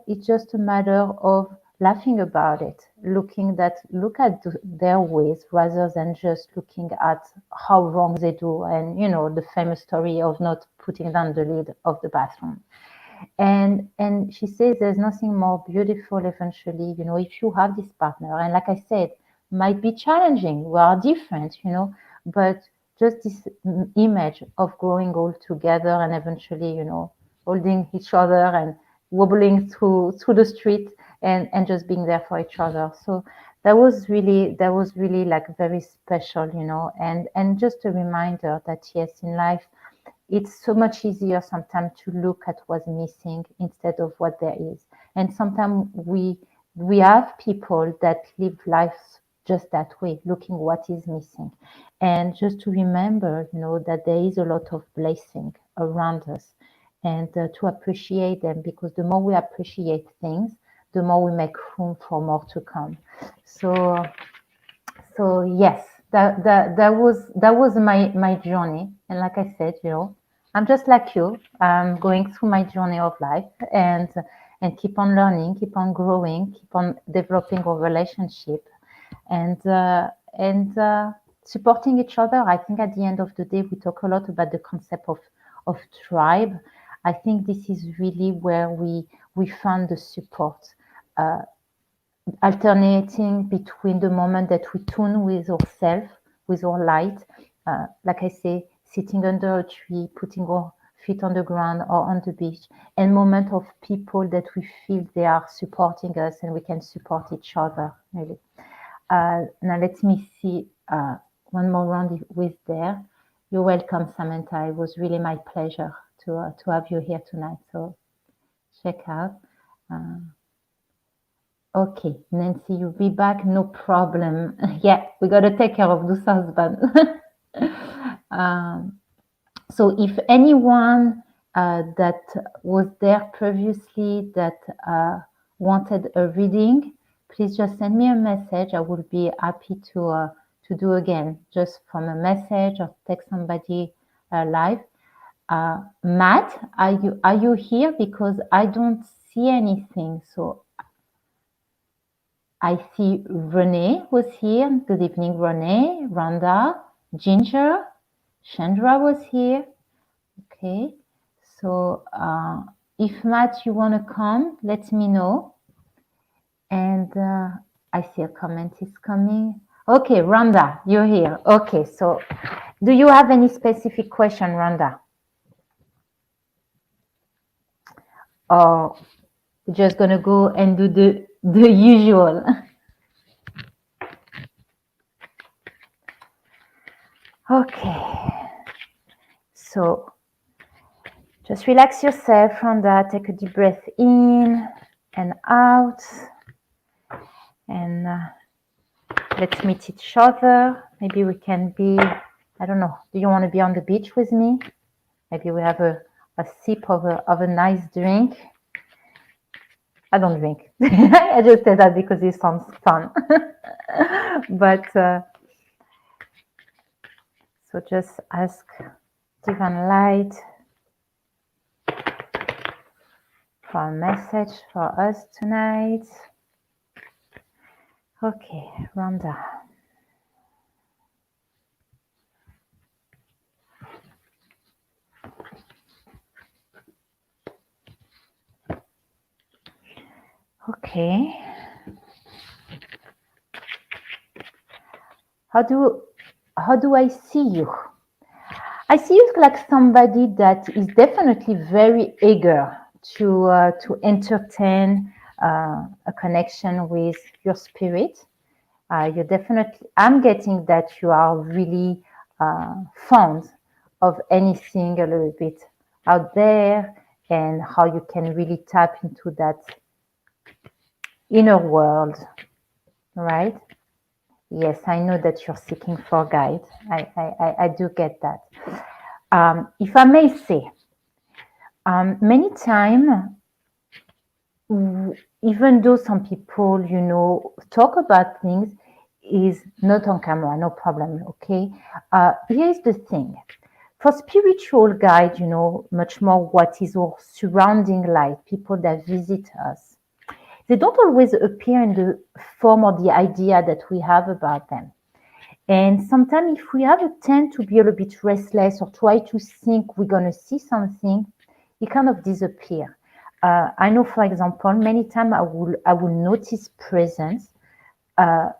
[SPEAKER 1] it's just a matter of laughing about it, look at their ways rather than just looking at how wrong they do. And, the famous story of not putting down the lid of the bathroom. And she says there's nothing more beautiful eventually, if you have this partner. And like I said, might be challenging. We are different, but just this image of growing all together and eventually, holding each other and wobbling through the street and just being there for each other. So that was really like very special, and just a reminder that yes, in life it's so much easier sometimes to look at what's missing instead of what there is. And sometimes we have people that live life just that way, looking what is missing. And just to remember, that there is a lot of blessing around us, and to appreciate them, because the more we appreciate things, the more we make room for more to come. So yes, that was my journey. And like I said, I'm just like you. I'm going through my journey of life, and keep on learning, keep on growing, keep on developing our relationship, and supporting each other. I think at the end of the day, we talk a lot about the concept of tribe. I think this is really where we found the support. Uh, Alternating between the moment that we tune with ourselves, with our light, like I say, sitting under a tree, putting our feet on the ground or on the beach, and moment of people that we feel they are supporting us and we can support each other, really. Now let me see one more round with there. You're welcome, Samantha. It was really my pleasure to have you here tonight. So check out. Okay, Nancy, you'll be back, no problem. Yeah, we got to take care of this husband. um, so if anyone that was there previously that wanted a reading, please just send me a message. I will be happy to do again, just from a message or text somebody live. Matt, are you here? Because I don't see anything. So I see Renee was here. Good evening, Renee. Rhonda, Ginger, Chandra was here. Okay, so if Matt, you want to come, let me know. And I see a comment is coming. Okay, Rhonda, you're here. Okay, so do you have any specific question, Rhonda? Or we're just gonna go and do the usual? Okay, so just relax yourself, Rhonda. Take a deep breath in and out. And let's meet each other. Maybe we can be, I don't know, do you want to be on the beach with me? Maybe we have a sip of a nice drink. I don't drink. I just said that because it sounds fun. But so just ask Divine Light for a message for us tonight. Okay, Rhonda. Okay. How do I see you? I see you like somebody that is definitely very eager to entertain a connection with your spirit. You definitely. I'm getting that you are really fond of anything a little bit out there, and how you can really tap into that inner world, right? Yes, I know that you're seeking for guide. I do get that. If I may say, many times, even though some people, talk about things, is not on camera, no problem, okay? Here's the thing. For spiritual guide, much more what is our surrounding life, people that visit us, they don't always appear in the form or the idea that we have about them. And sometimes if we have a tend to be a little bit restless or try to think we're going to see something, it kind of disappear. I know, for example, many times I will notice presence. Uh,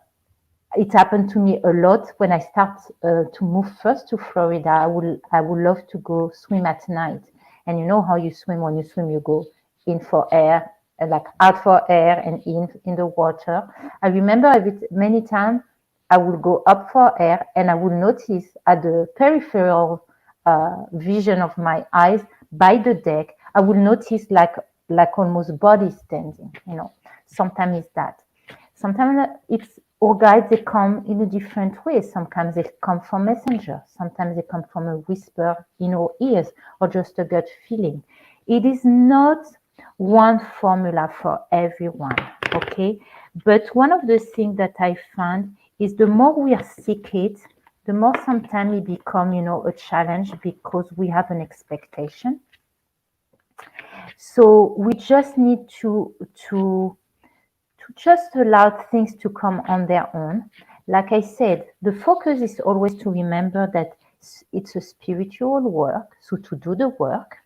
[SPEAKER 1] it happened to me a lot when I start to move first to Florida. I would love to go swim at night, and you know how you swim. When you swim, you go in for air, like out for air, and in the water. I remember many times I will go up for air, and I will notice at the peripheral vision of my eyes by the deck, I will notice like almost body standing. Sometimes it's that. Sometimes it's or guides, they come in a different way. Sometimes they come from messenger. Sometimes they come from a whisper in our ears or just a gut feeling. It is not one formula for everyone, okay? But one of the things that I found is the more we seek it, the more sometimes it become, a challenge because we have an expectation. So we just need to just allow things to come on their own. Like I said, the focus is always to remember that it's a spiritual work, so to do the work.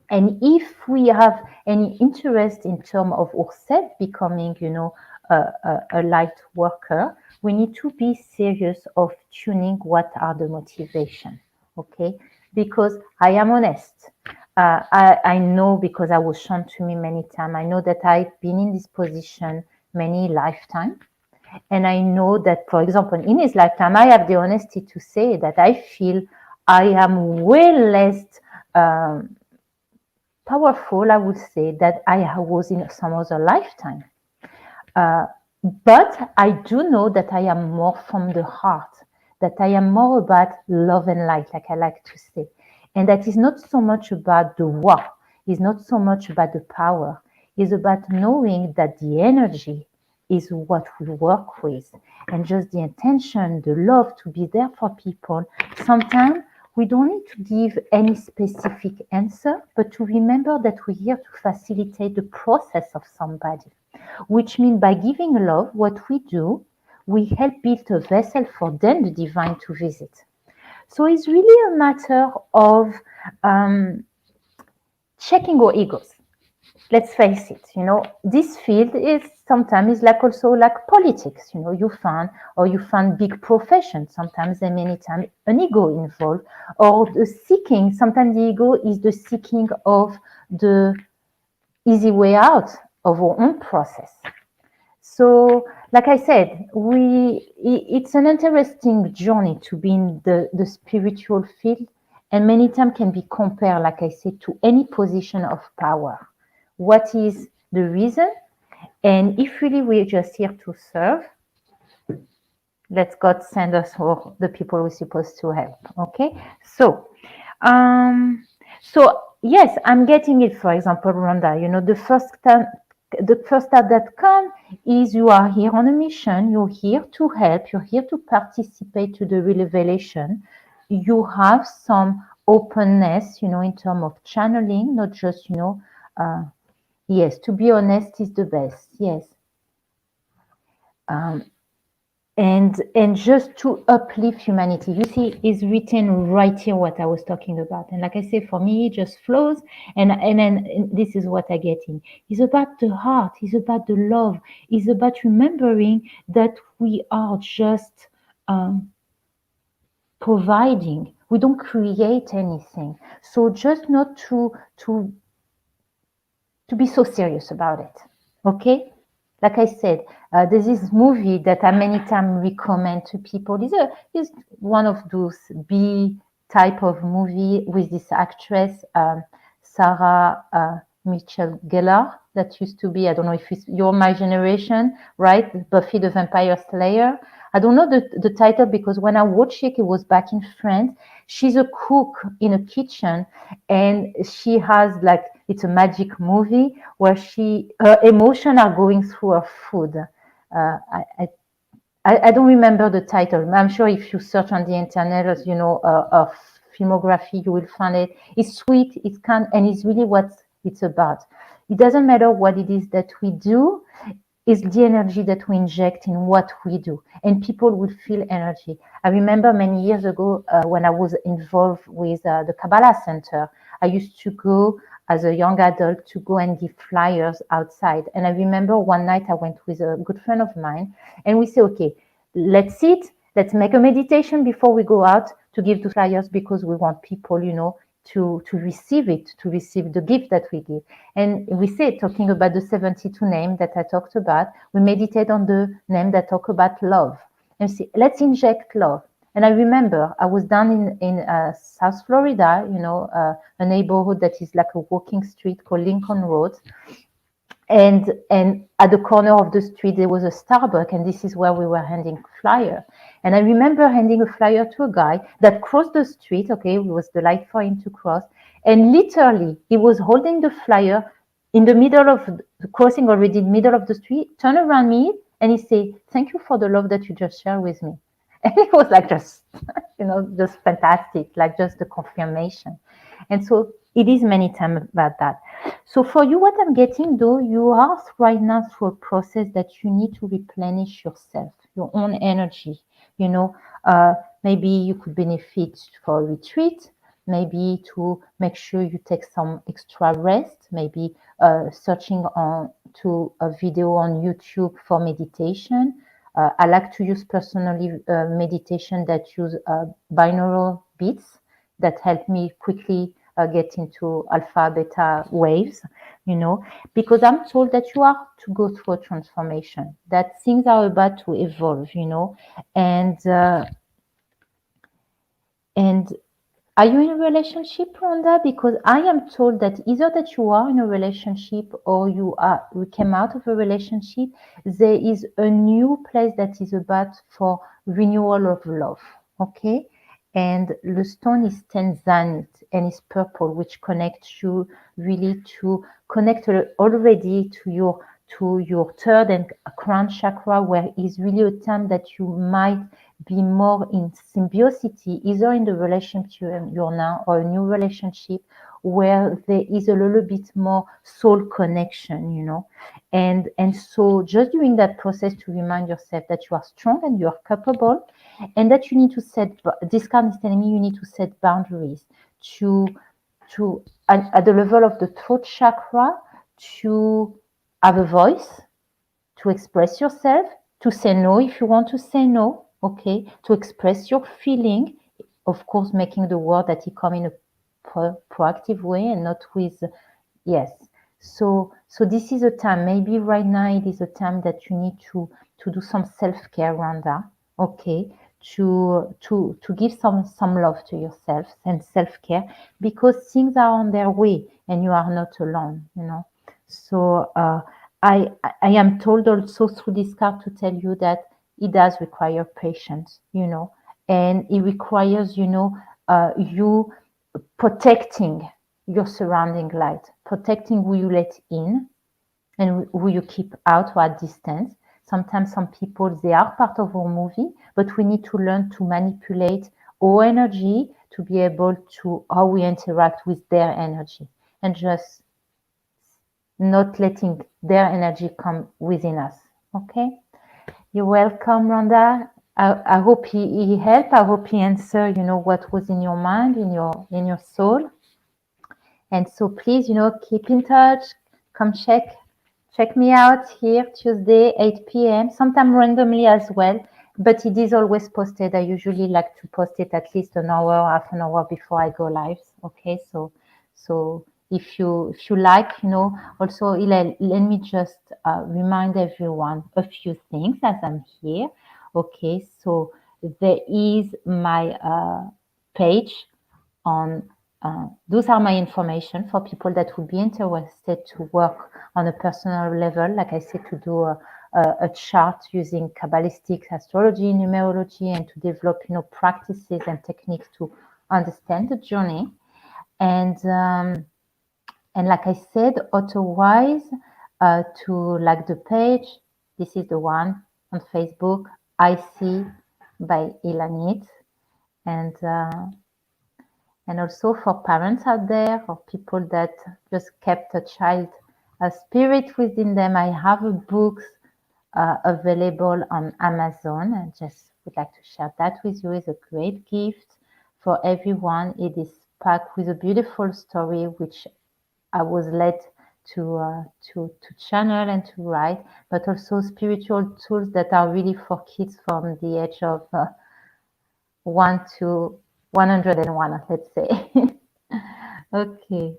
[SPEAKER 1] And if we have any interest in terms of ourselves becoming, a light worker, we need to be serious of tuning what are the motivation, okay? Because I am honest. I know because I was shown to me many times. I know that I've been in this position many lifetimes. And I know that, for example, in his lifetime, I have the honesty to say that I feel I am way less um, powerful, I would say, that I was in some other lifetime. Uh, but I do know that I am more from the heart, that I am more about love and light, like I like to say. And that is not so much about the war, it's not so much about the power, it's about knowing that the energy is what we work with, and just the intention, the love to be there for people. Sometimes we don't need to give any specific answer, but to remember that we're here to facilitate the process of somebody, which means by giving love, what we do, we help build a vessel for then the divine to visit. So it's really a matter of checking our egos. Let's face it, this field is sometimes like also like politics, you find big professions, sometimes and many times an ego involved, or the seeking, sometimes the ego is the seeking of the easy way out of our own process. So, like I said, it's an interesting journey to be in the spiritual field, and many times can be compared, like I said, to any position of power. What is the reason? And if really we're just here to serve, let God send us all the people we're supposed to help. Okay, um, so yes, I'm getting it. For example, Rhonda, the first time that comes is you are here on a mission. You're here to help. You're here to participate to the revelation. You have some openness, in terms of channeling, not just, yes, to be honest is the best. Yes. Um, and just to uplift humanity. You see, it's written right here what I was talking about. And like I say, for me, it just flows. And then this is what I get in. It's about the heart. It's about the love. It's about remembering that we are just providing. We don't create anything. So just not to be so serious about it. Okay? Like I said, there's this movie that I many times recommend to people. It's one of those B type of movie with this actress, Sarah Michelle Gellar, that used to be, I don't know if you're my generation, right? Buffy the Vampire Slayer. I don't know the title because when I watched it, it was back in France. She's a cook in a kitchen, and she has like, it's a magic movie where her emotions are going through her food. I don't remember the title. I'm sure if you search on the internet, as you know, of filmography, you will find it. It's sweet, it's kind, and it's really what it's about. It doesn't matter what it is that we do, is the energy that we inject in what we do, and people will feel energy. I remember many years ago when I was involved with the Kabbalah Center, I used to go as a young adult to go and give flyers outside. And I remember one night I went with a good friend of mine, and we say, okay, let's sit, let's make a meditation before we go out to give the flyers, because we want people, to receive it, to receive the gift that we give. And we say, talking about the 72 name that I talked about, we meditate on the name that talk about love. And see, let's inject love. And I remember I was down in South Florida, a neighborhood that is like a walking street called Lincoln Road. And at the corner of the street, there was a Starbucks, and this is where we were handing flyer. And I remember handing a flyer to a guy that crossed the street. Okay, it was the light for him to cross. And literally, he was holding the flyer in the middle of the crossing, already in the middle of the street, turn around me, and he said, "Thank you for the love that you just shared with me." And it was like just, just fantastic, like just the confirmation. And so it is many times about that. So for you, what I'm getting though, you are right now through a process that you need to replenish yourself, your own energy. Maybe you could benefit for a retreat, maybe to make sure you take some extra rest, maybe searching on to a video on YouTube for meditation. I like to use personally meditation that use binaural beats that help me quickly get into alpha, beta waves, because I'm told that you are to go through a transformation, that things are about to evolve, and are you in a relationship, Rhonda? Because I am told that either that you are in a relationship or you came out of a relationship, there is a new place that is about for renewal of love. Okay? And the stone is Tanzanite and it's purple, which connects you really to connect already to your third and crown chakra, where is really a time that you might be more in symbiosity, either in the relationship you're now or a new relationship where there is a little bit more soul connection, and so just during that process to remind yourself that you are strong and you are capable, and that you need to set, this card is telling me you need to set boundaries to at the level of the throat chakra, to have a voice, to express yourself, to say no if you want to say no, okay, to express your feeling, of course, making the word that it come in a proactive way and not with yes. So this is a time, maybe right now it is a time that you need to do some self-care around that, okay, to give some love to yourself and self-care, because things are on their way and you are not alone. So I am told also through this card to tell you that it does require patience, and it requires, you protecting your surrounding light, protecting who you let in and who you keep out or at distance. Sometimes some people, they are part of our movie, but we need to learn to manipulate our energy to be able to how we interact with their energy, and just not letting their energy come within us. Okay? You're welcome, Rhonda. I hope he helped. I hope he answered, what was in your mind, in your soul. And so please, keep in touch. Come check me out here Tuesday, 8 p.m. Sometime randomly as well, but it is always posted. I usually like to post it at least an hour, half an hour before I go live. Okay, so if you like, also let me just remind everyone a few things as I'm here. Okay, so there is my page on those are my information for people that would be interested to work on a personal level, like I said, to do a chart using Kabbalistic astrology, numerology, and to develop, practices and techniques to understand the journey. And like I said, otherwise, to like the page, this is the one on Facebook, I See by Ilanit. And also for parents out there or people that just kept a spirit within them, I have a book available on Amazon. I just would like to share that with you. It's a great gift for everyone. It is packed with a beautiful story, which I was led to channel and to write, but also spiritual tools that are really for kids from the age of 1 to 101, let's say. Okay.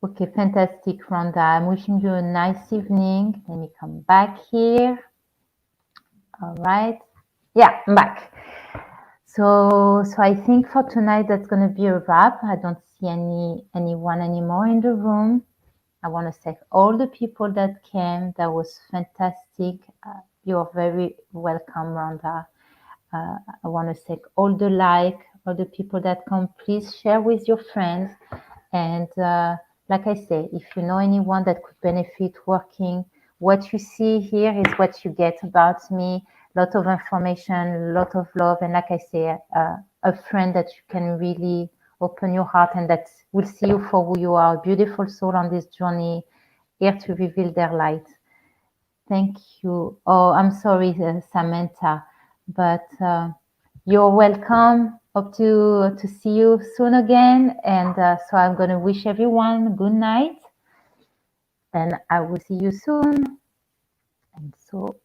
[SPEAKER 1] Okay, fantastic, Rhonda. I'm wishing you a nice evening. Let me come back here. All right. Yeah, I'm back. So I think for tonight that's going to be a wrap. I don't see anyone anymore in the room. I want to thank all the people that came. That was fantastic. You're very welcome, Rhonda. I want to thank all the people that come. Please share with your friends. And like I say, if you know anyone that could benefit working, what you see here is what you get about me. Lot of information, a lot of love. And like I say, a friend that you can really open your heart and that will see you for who you are, a beautiful soul on this journey, here to reveal their light. Thank you. Oh, I'm sorry, Samantha, but you're welcome. Hope to see you soon again. And so I'm going to wish everyone good night. And I will see you soon. And so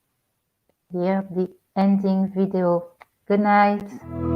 [SPEAKER 1] here the ending video. Good night.